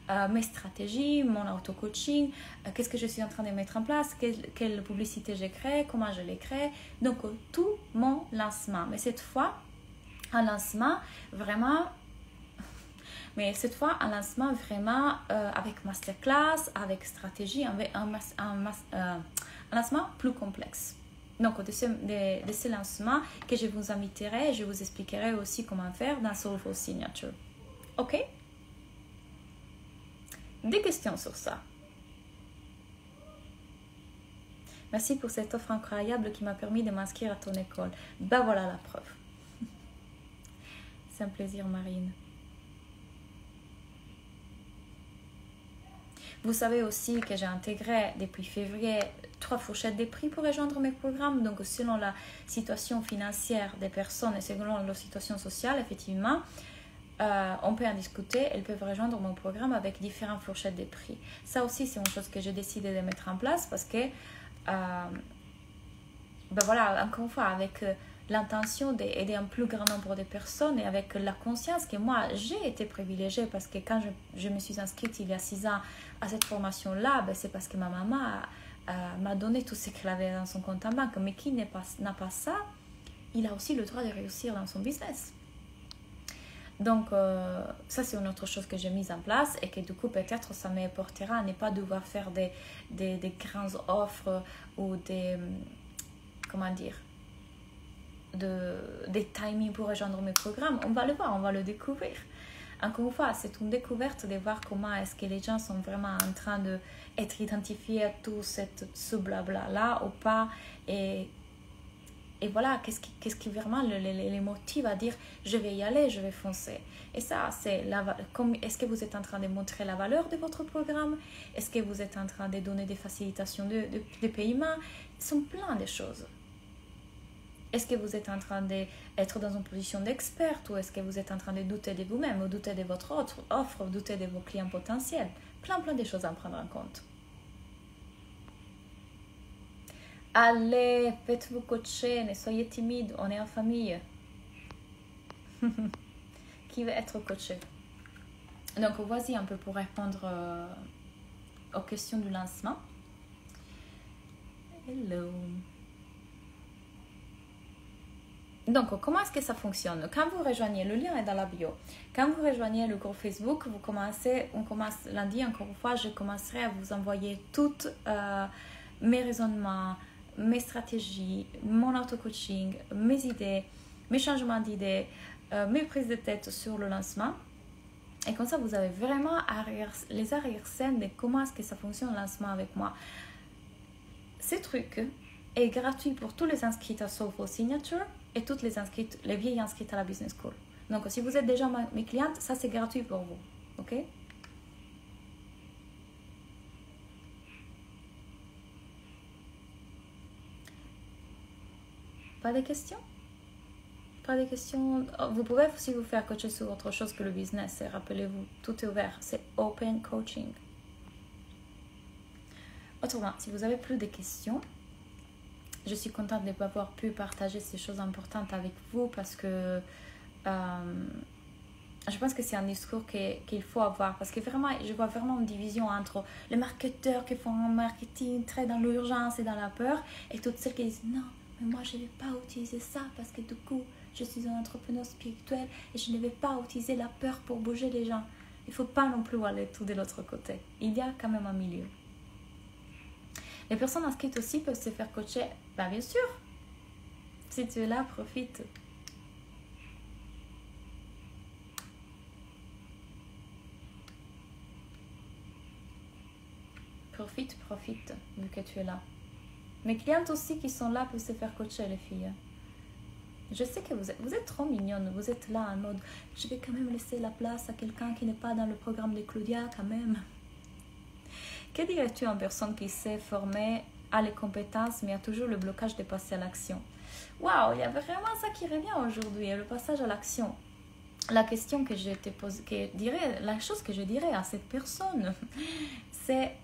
mes stratégies, mon auto-coaching, qu'est-ce que je suis en train de mettre en place, quelle publicité j'ai créée, comment je l'ai créée. Donc, tout mon lancement. Mais cette fois, un lancement vraiment... Mais cette fois, un lancement vraiment avec masterclass, avec stratégie, un lancement plus complexe. Donc, de ce lancement que je vous inviterai, je vous expliquerai aussi comment faire dans Soulful Signature. Ok? Des questions sur ça? Merci pour cette offre incroyable qui m'a permis de m'inscrire à ton école. Ben voilà la preuve. C'est un plaisir, Marine. Vous savez aussi que j'ai intégré depuis février 3 fourchettes de prix pour rejoindre mes programmes. Donc, selon la situation financière des personnes et selon leur situation sociale, effectivement, on peut en discuter. Elles peuvent rejoindre mon programme avec différentes fourchettes de prix. Ça aussi, c'est une chose que j'ai décidé de mettre en place parce que, ben voilà, encore une fois, avec l'intention d'aider un plus grand nombre de personnes et avec la conscience que moi, j'ai été privilégiée parce que quand je me suis inscrite il y a 6 ans à cette formation-là, ben, c'est parce que ma maman m'a donné tout ce qu'elle avait dans son compte en banque. Mais qui n'a pas ça, il a aussi le droit de réussir dans son business. Donc, ça, c'est une autre chose que j'ai mise en place et que du coup, peut-être, ça m'apportera à ne pas devoir faire des grandes offres ou comment dire, des timings pour rejoindre mes programmes. On va le voir, on va le découvrir. Encore une fois, c'est une découverte de voir comment est-ce que les gens sont vraiment en train d'être identifiés à tout ce blabla-là ou pas. Et voilà, qu'est-ce qui vraiment les motive à dire je vais y aller, je vais foncer. Et ça, c'est est-ce que vous êtes en train de montrer la valeur de votre programme? Est-ce que vous êtes en train de donner des facilitations de paiement? Ce sont plein de choses. Est-ce que vous êtes en train d'être dans une position d'experte ou est-ce que vous êtes en train de douter de vous-même ou douter de votre offre, ou douter de vos clients potentiels? Plein de choses à prendre en compte. Allez, faites-vous coacher, ne soyez timide, on est en famille. Qui veut être coaché? Donc, voici un peu pour répondre aux questions du lancement. Hello. Donc, comment est-ce que ça fonctionne? Quand vous rejoignez, le lien est dans la bio. Quand vous rejoignez le groupe Facebook, on commence lundi, encore une fois, je commencerai à vous envoyer toutes mes raisonnements, mes stratégies, mon auto-coaching, mes idées, mes changements d'idées, mes prises de tête sur le lancement. Et comme ça, vous avez vraiment les arrière-scènes de comment est-ce que ça fonctionne le lancement avec moi. Ce truc est gratuit pour tous les inscrits à Soulful Signature et toutes les vieilles inscrites à la Business School. Donc, si vous êtes déjà mes clientes, ça c'est gratuit pour vous. Ok? Pas de questions? Pas de questions? Vous pouvez aussi vous faire coacher sur autre chose que le business. Et rappelez-vous, tout est ouvert. C'est open coaching. Autrement, si vous avez plus de questions, je suis contente de avoir pu partager ces choses importantes avec vous parce que je pense que c'est un discours qu'il faut avoir parce que vraiment, je vois vraiment une division entre les marketeurs qui font un marketing très dans l'urgence et dans la peur et toutes celles qui disent non, mais moi je ne vais pas utiliser ça parce que du coup, je suis un entrepreneur spirituel et je ne vais pas utiliser la peur pour bouger les gens. Il ne faut pas non plus aller tout de l'autre côté. Il y a quand même un milieu. Les personnes inscrites aussi peuvent se faire coacher. Ben, bien sûr. Si tu es là, profite. Profite, vu que tu es là. Mes clientes aussi qui sont là peuvent se faire coacher, les filles. Je sais que vous êtes trop mignonne. Vous êtes là en mode, je vais quand même laisser la place à quelqu'un qui n'est pas dans le programme de Claudia, quand même. Que dirais-tu à une personne qui s'est formée, a les compétences, mais a toujours le blocage de passer à l'action? Waouh, il y a vraiment ça qui revient aujourd'hui, le passage à l'action. La question que je te pose, la chose que je dirais à cette personne, c'est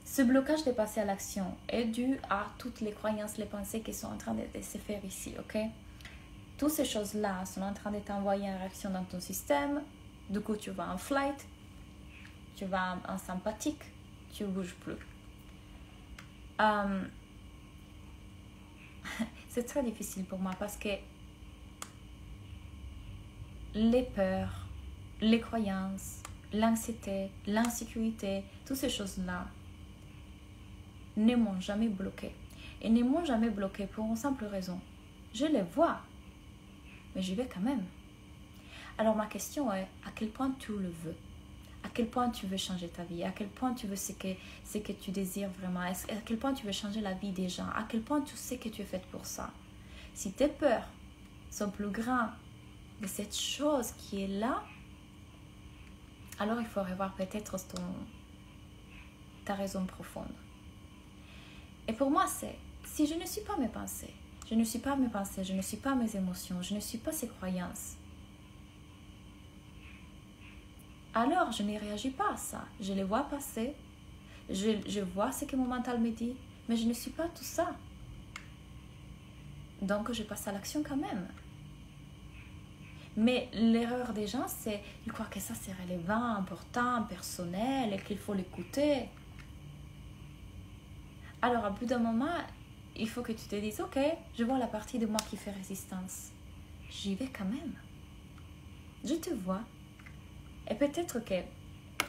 ce blocage de passer à l'action est dû à toutes les croyances, les pensées qui sont en train de se faire ici, ok? Toutes ces choses-là sont en train de t'envoyer une réaction dans ton système Du coup, tu vas en flight, tu vas en sympathique, tu ne bouges plus. C'est très difficile pour moi parce que les peurs, les croyances, l'anxiété, l'insécurité, toutes ces choses-là ne m'ont jamais bloqué. Et ne m'ont jamais bloqué pour une simple raison. Je les vois, mais j'y vais quand même. Alors ma question est, à quel point tu le veux? À quel point tu veux changer ta vie? À quel point tu veux ce que tu désires vraiment? À quel point tu veux changer la vie des gens? À quel point tu sais que tu es faite pour ça? Si tes peurs sont plus grandes que cette chose qui est là, alors il faut revoir peut-être ta raison profonde. Et pour moi, c'est, si je ne suis pas mes pensées, je ne suis pas mes émotions, je ne suis pas ces croyances, alors je ne réagis pas à ça. Je les vois passer, je vois ce que mon mental me dit, mais je ne suis pas tout ça. Donc je passe à l'action quand même. Mais l'erreur des gens, c'est de croire que ça c'est relevant, important, personnel et qu'il faut l'écouter. Alors, à bout d'un moment, il faut que tu te dises, ok, je vois la partie de moi qui fait résistance. J'y vais quand même. Je te vois. Et peut-être que,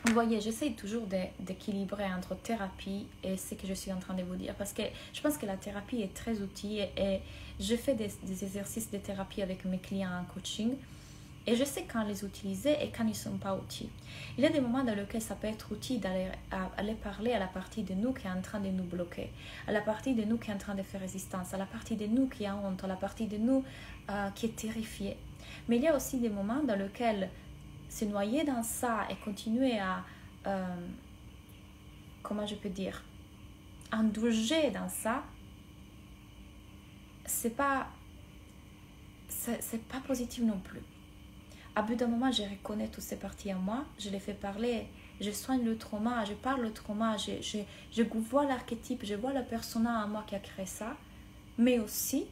vous voyez, j'essaie toujours d'équilibrer entre thérapie et ce que je suis en train de vous dire. Parce que je pense que la thérapie est très utile et je fais des exercices de thérapie avec mes clients en coaching. Et je sais quand les utiliser et quand ils ne sont pas utiles. Il y a des moments dans lesquels ça peut être utile d'aller parler à la partie de nous qui est en train de nous bloquer, à la partie de nous qui est en train de faire résistance, à la partie de nous qui a honte, à la partie de nous qui est terrifiée. Mais il y a aussi des moments dans lesquels se noyer dans ça et continuer à, comment je peux dire, indulger dans ça, c'est pas positif non plus. À bout d'un moment, je reconnais toutes ces parties en moi, je les fais parler, je soigne le trauma, je parle le trauma, je vois l'archétype, je vois la persona en moi qui a créé ça, mais aussi,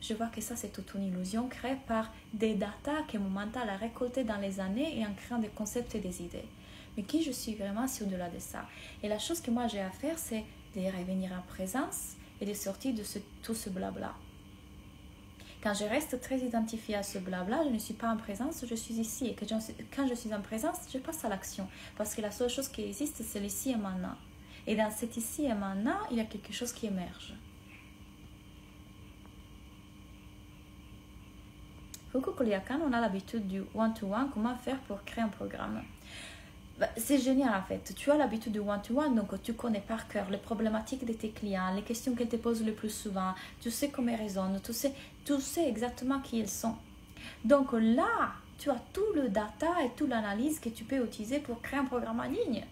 je vois que ça c'est toute une illusion créée par des datas que mon mental a récoltées dans les années et en créant des concepts et des idées. Mais qui je suis vraiment, c'est au-delà de ça. Et la chose que moi j'ai à faire, c'est de revenir en présence et de sortir de tout ce blabla. Quand je reste très identifiée à ce blabla, je ne suis pas en présence, je suis ici. Et quand je suis en présence, je passe à l'action. Parce que la seule chose qui existe, c'est l'ici et maintenant. Et dans cet ici et maintenant, il y a quelque chose qui émerge. Fuku Koliakan, on a l'habitude du one-to-one. Comment faire pour créer un programme? C'est génial en fait. Tu as l'habitude du one-to-one, donc tu connais par cœur les problématiques de tes clients, les questions qu'elles te posent le plus souvent, tu sais comment elles raisonnent, tu sais exactement qui elles sont. Donc là, tu as tout le data et toute l'analyse que tu peux utiliser pour créer un programme en ligne.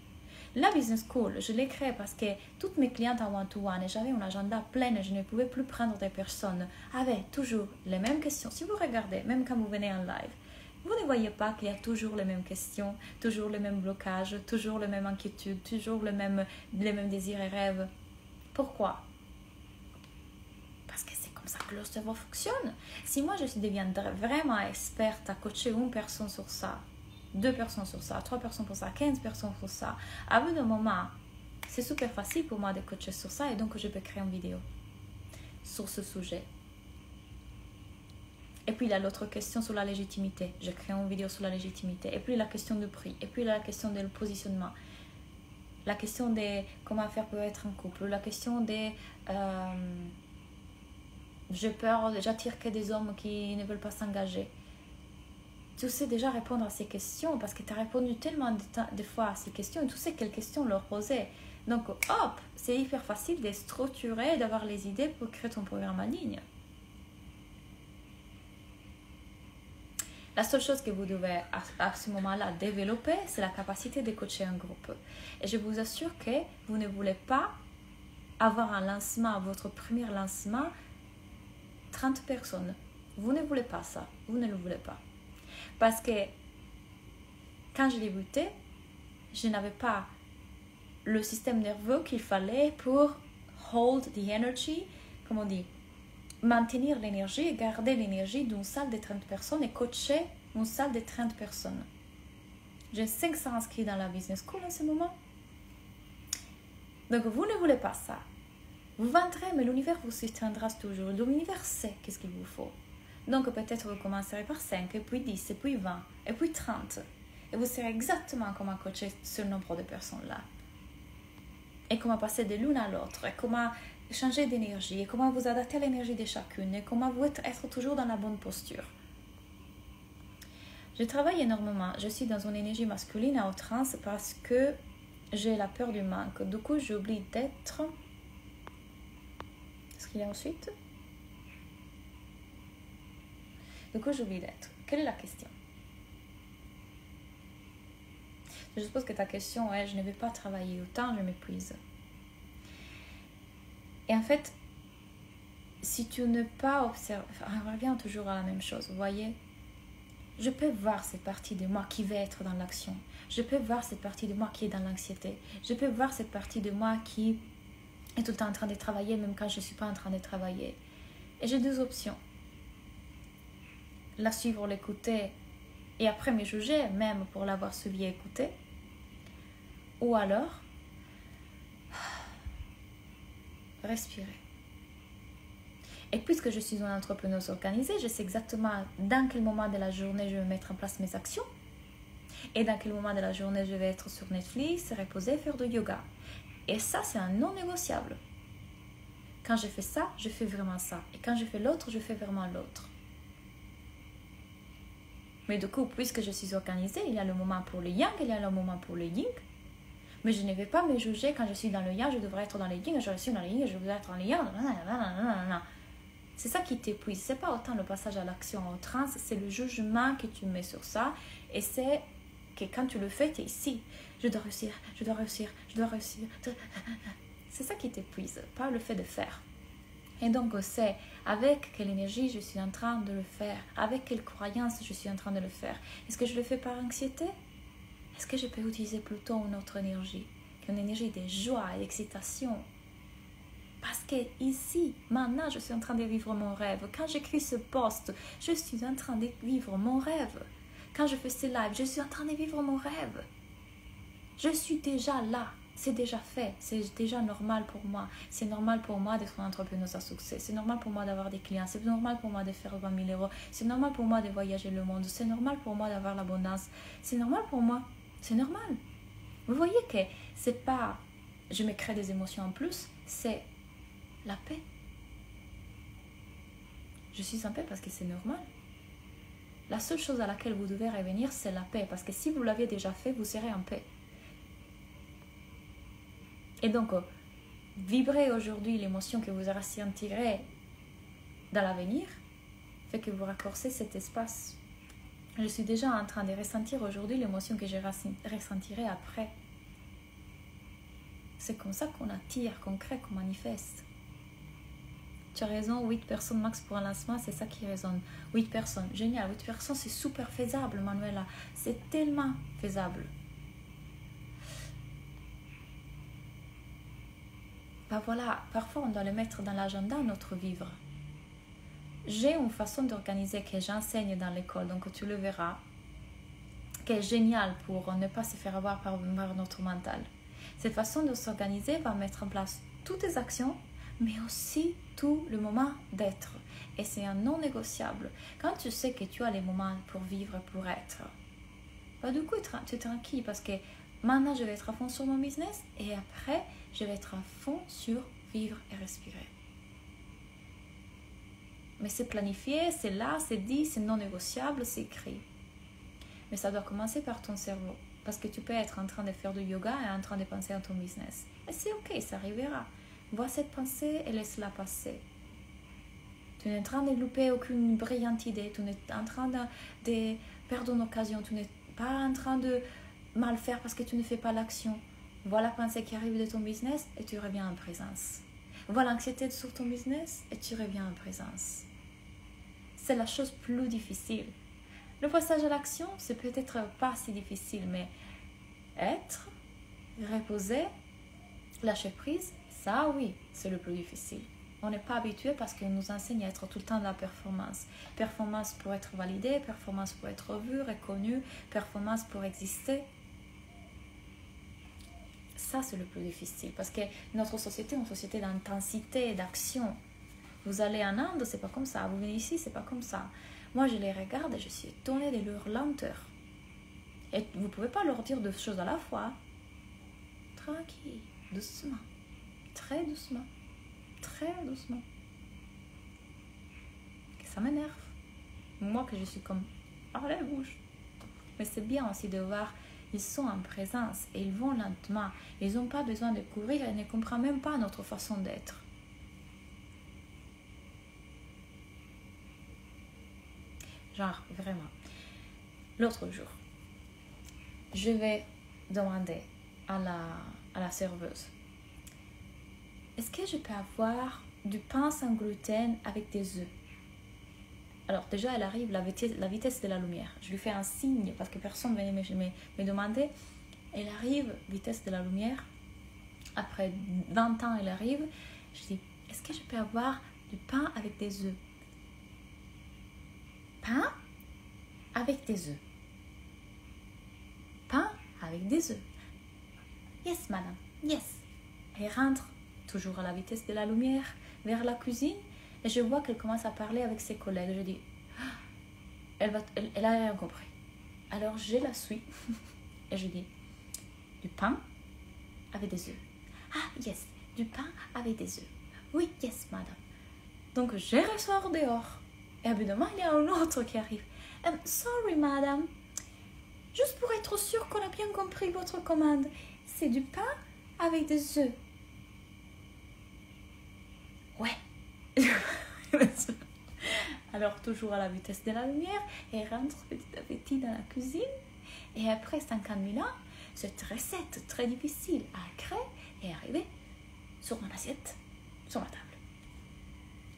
La Business School, je l'ai créée parce que toutes mes clientes en one-to-one, et j'avais un agenda plein, je ne pouvais plus prendre des personnes, avaient toujours les mêmes questions. Si vous regardez, même quand vous venez en live, vous ne voyez pas qu'il y a toujours les mêmes questions, toujours les mêmes blocages, toujours les mêmes inquiétudes, toujours les mêmes désirs et rêves. Pourquoi? Parce que c'est comme ça que le cerveau fonctionne. Si moi je deviendrais vraiment experte à coacher une personne sur ça, 2 personnes sur ça, 3 personnes pour ça, 15 personnes pour ça, à bout d'un moment, c'est super facile pour moi de coacher sur ça et donc je peux créer une vidéo sur ce sujet. Et puis il y a l'autre question sur la légitimité. Je crée une vidéo sur la légitimité. Et puis la question du prix. Et puis la question du positionnement. La question de comment faire pour être en couple. La question de j'ai peur, j'attire que des hommes qui ne veulent pas s'engager. Tu sais déjà répondre à ces questions parce que tu as répondu tellement de fois à ces questions et tu sais quelles questions leur poser. Donc hop, c'est hyper facile de structurer, d'avoir les idées pour créer ton programme en ligne. La seule chose que vous devez à ce moment-là développer, c'est la capacité de coacher un groupe. Et je vous assure que vous ne voulez pas avoir un lancement, votre premier lancement, 30 personnes. Vous ne voulez pas ça. Vous ne le voulez pas. Parce que quand je débutais, je n'avais pas le système nerveux qu'il fallait pour hold the energy, comme on dit, maintenir l'énergie et garder l'énergie d'une salle de 30 personnes et coacher une salle de 30 personnes. J'ai 500 inscrits dans la business school en ce moment. Donc, vous ne voulez pas ça. Vous vendrez, mais l'univers vous soutiendra toujours. L'univers sait qu'est-ce qu'il vous faut. Donc, peut-être vous commencerez par 5, et puis 10, et puis 20, et puis 30. Et vous saurez exactement comment coacher ce nombre de personnes-là. Et comment passer de l'une à l'autre. Et comment changer d'énergie. Et comment vous adapter à l'énergie de chacune. Et comment vous être toujours dans la bonne posture. Je travaille énormément. Je suis dans une énergie masculine à outrance parce que j'ai la peur du manque. Du coup, j'oublie d'être... Est-ce qu'il y a ensuite? Du coup, j'oublie d'être. Quelle est la question? Je suppose que ta question est, je ne vais pas travailler autant, je m'épuise. Et en fait, si tu ne pas observer, on revient toujours à la même chose, vous voyez? Je peux voir cette partie de moi qui veut être dans l'action. Je peux voir cette partie de moi qui est dans l'anxiété. Je peux voir cette partie de moi qui est tout le temps en train de travailler, même quand je ne suis pas en train de travailler. Et j'ai deux options. La suivre, l'écouter, et après me juger, même pour l'avoir suivi et écouté. Ou alors, respirer. Et puisque je suis une entrepreneuse organisée, je sais exactement dans quel moment de la journée je vais mettre en place mes actions. Et dans quel moment de la journée je vais être sur Netflix, reposer, faire du yoga. Et ça, c'est un non négociable. Quand je fais ça, je fais vraiment ça. Et quand je fais l'autre, je fais vraiment l'autre. Mais du coup, puisque je suis organisée, il y a le moment pour le yang, il y a le moment pour le yin. Mais je ne vais pas me juger quand je suis dans le yang, je devrais être dans le yin, je suis dans le yin, je devrais être dans le yang. C'est ça qui t'épuise. C'est pas autant le passage à l'action en trans, c'est le jugement que tu mets sur ça. Et c'est que quand tu le fais, tu es ici. Je dois réussir, je dois réussir, je dois réussir. C'est ça qui t'épuise, pas le fait de faire. Et donc, c'est avec quelle énergie je suis en train de le faire, avec quelle croyance je suis en train de le faire. Est-ce que je le fais par anxiété? Est-ce que je peux utiliser plutôt une autre énergie, une énergie de joie et d'excitation? Parce que ici, maintenant, je suis en train de vivre mon rêve. Quand j'écris ce post, je suis en train de vivre mon rêve. Quand je fais ce live, je suis en train de vivre mon rêve. Je suis déjà là. C'est déjà fait. C'est déjà normal pour moi. C'est normal pour moi d'être une entrepreneuse à succès. C'est normal pour moi d'avoir des clients. C'est normal pour moi de faire 20 000 euros. C'est normal pour moi de voyager le monde. C'est normal pour moi d'avoir l'abondance. C'est normal pour moi. C'est normal. Vous voyez que c'est pas je me crée des émotions en plus, c'est la paix. Je suis en paix parce que c'est normal. La seule chose à laquelle vous devez revenir, c'est la paix. Parce que si vous l'aviez déjà fait, vous serez en paix. Et donc, vibrer aujourd'hui l'émotion que vous ressentirez dans l'avenir, fait que vous raccourcissez cet espace. Je suis déjà en train de ressentir aujourd'hui l'émotion que je ressentirai après. C'est comme ça qu'on attire, qu'on crée, qu'on manifeste. Tu as raison, 8 personnes max pour un lancement, c'est ça qui résonne. 8 personnes, génial, 8 personnes, c'est super faisable, Manuela. C'est tellement faisable. Ben voilà, parfois on doit le mettre dans l'agenda, notre vivre. J'ai une façon d'organiser que j'enseigne dans l'école, donc tu le verras, qui est géniale pour ne pas se faire avoir par notre mental. Cette façon de s'organiser va mettre en place toutes les actions, mais aussi tout le moment d'être. Et c'est un non négociable. Quand tu sais que tu as les moments pour vivre, pour être, ben du coup tu es tranquille parce que maintenant je vais être à fond sur mon business et après je vais être à fond sur vivre et respirer. Mais c'est planifié, c'est là, c'est dit, c'est non négociable, c'est écrit. Mais ça doit commencer par ton cerveau. Parce que tu peux être en train de faire du yoga et en train de penser à ton business. Et c'est ok, ça arrivera. Vois cette pensée et laisse-la passer. Tu n'es en train de louper aucune brillante idée. Tu n'es en train de perdre une occasion. Tu n'es pas en train de mal faire parce que tu ne fais pas l'action. Vois la pensée qui arrive de ton business et tu reviens en présence. Vois l'anxiété sur ton business et tu reviens en présence. C'est la chose plus difficile. Le passage à l'action, c'est peut-être pas si difficile, mais être, reposer, lâcher prise, ça oui, c'est le plus difficile. on n'est pas habitué parce qu'on nous enseigne à être tout le temps dans la performance. Performance pour être validé, performance pour être vu, reconnu, performance pour exister. Ça, c'est le plus difficile parce que notre société est une société d'intensité, d'action. Vous allez en Inde, c'est pas comme ça. Vous venez ici, c'est pas comme ça. Moi, je les regarde et je suis étonnée de leur lenteur. Et vous ne pouvez pas leur dire deux choses à la fois. Tranquille, doucement, très doucement, très doucement. Ça m'énerve. Moi, que je suis comme, allez, bouge. Mais c'est bien aussi de voir, ils sont en présence et ils vont lentement. Ils n'ont pas besoin de courir et ils ne comprennent même pas notre façon d'être. Genre, vraiment. L'autre jour, je vais demander à la serveuse, est-ce que je peux avoir du pain sans gluten avec des œufs? Alors déjà, elle arrive la vitesse de la lumière. Je lui fais un signe parce que personne ne venait me demander. Elle arrive, vitesse de la lumière. Après 20 ans, elle arrive. Je dis, est-ce que je peux avoir du pain avec des œufs? Pain avec des œufs. Pain avec des œufs. Yes, madame. Yes. Elle rentre, toujours à la vitesse de la lumière, vers la cuisine. Et je vois qu'elle commence à parler avec ses collègues. Je dis, elle a rien compris. Alors je la suis. Et je dis, du pain avec des œufs. Ah, yes, du pain avec des œufs. Oui, yes, madame. Donc je ressors dehors. Et évidemment, il y a un autre qui arrive. Sorry, madame. Juste pour être sûr qu'on a bien compris votre commande. C'est du pain avec des œufs. Ouais. Alors, toujours à la vitesse de la lumière, elle rentre petit à petit dans la cuisine. Et après 50 000 ans, cette recette très difficile à créer est arrivée sur mon assiette, sur ma table.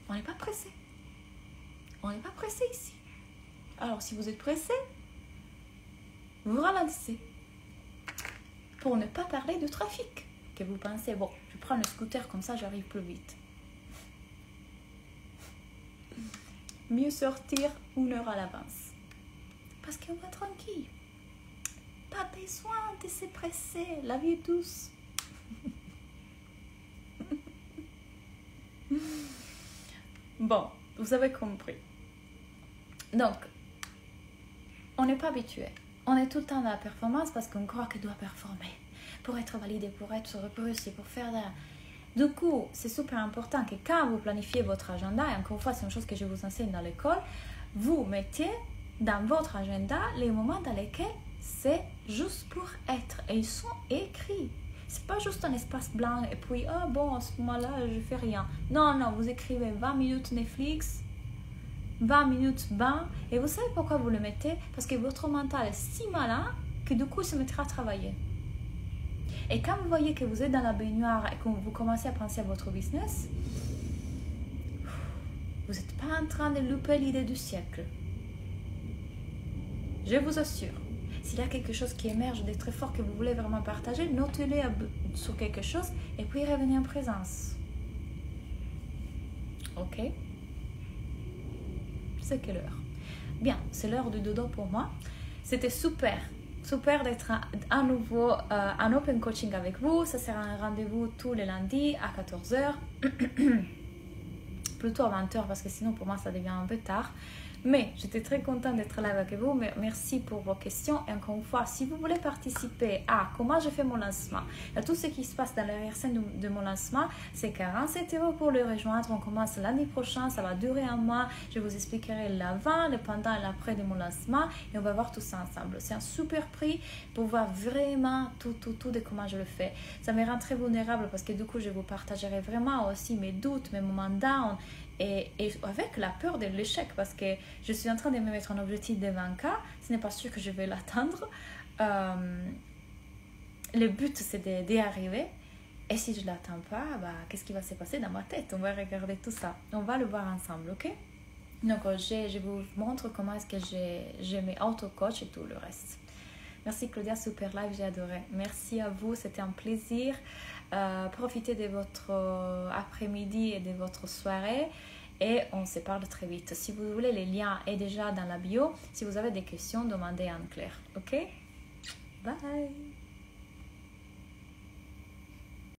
On n'est pas pressé. On n'est pas pressé ici. Alors, si vous êtes pressé, vous ralentissez. Pour ne pas parler de trafic. Que vous pensez, bon, je prends le scooter comme ça, j'arrive plus vite. Mieux sortir 1 heure à l'avance. Parce qu'on va tranquille. Pas besoin de se presser. La vie est douce. Bon, vous avez compris. Donc, on n'est pas habitué. On est tout le temps dans la performance parce qu'on croit qu'on doit performer. Pour être validé, pour être réussi, pour faire de... Du coup, c'est super important que quand vous planifiez votre agenda, et encore une fois, c'est une chose que je vous enseigne dans l'école, vous mettez dans votre agenda les moments dans lesquels c'est juste pour être. Et ils sont écrits. C'est pas juste un espace blanc et puis, oh bon, à ce moment-là, je fais rien. Non, non, vous écrivez 20 minutes Netflix, 20 minutes bain. Et vous savez pourquoi vous le mettez? Parce que votre mental est si malin que du coup, il se mettra à travailler. Et quand vous voyez que vous êtes dans la baignoire et que vous commencez à penser à votre business, vous n'êtes pas en train de louper l'idée du siècle. Je vous assure, s'il y a quelque chose qui émerge de très fort que vous voulez vraiment partager, notez-le sur quelque chose et puis revenez en présence. Ok? C'est quelle heure? Bien, c'est l'heure du dodo pour moi. C'était super d'être à nouveau en open coaching avec vous. Ça sera un rendez-vous tous les lundis à 14h. Plutôt à 20h parce que sinon pour moi ça devient un peu tard. Mais j'étais très contente d'être là avec vous. Merci pour vos questions. Et encore une fois, si vous voulez participer à comment je fais mon lancement, à tout ce qui se passe dans l'arrière-scène de mon lancement, c'est 47 € pour le rejoindre. On commence l'année prochaine. Ça va durer un mois. Je vous expliquerai l'avant, le pendant et l'après de mon lancement. Et on va voir tout ça ensemble. C'est un super prix pour voir vraiment tout de comment je le fais. Ça me rend très vulnérable parce que du coup, je vous partagerai vraiment aussi mes doutes, mes moments down. Et avec la peur de l'échec, parce que je suis en train de me mettre un objectif de 20K, ce n'est pas sûr que je vais l'atteindre. Le but, c'est d'y arriver. Et si je ne l'attends pas, qu'est-ce qui va se passer dans ma tête? On va regarder tout ça. On va le voir ensemble, ok? Donc, je vous montre comment est-ce que j'ai mes auto-coach et tout le reste. Merci Claudia, super live, j'ai adoré. Merci à vous, c'était un plaisir. Profitez de votre après-midi et de votre soirée. Et on se parle très vite. Si vous voulez, le lien est déjà dans la bio. Si vous avez des questions, demandez à Anne-Claire. Ok? Bye!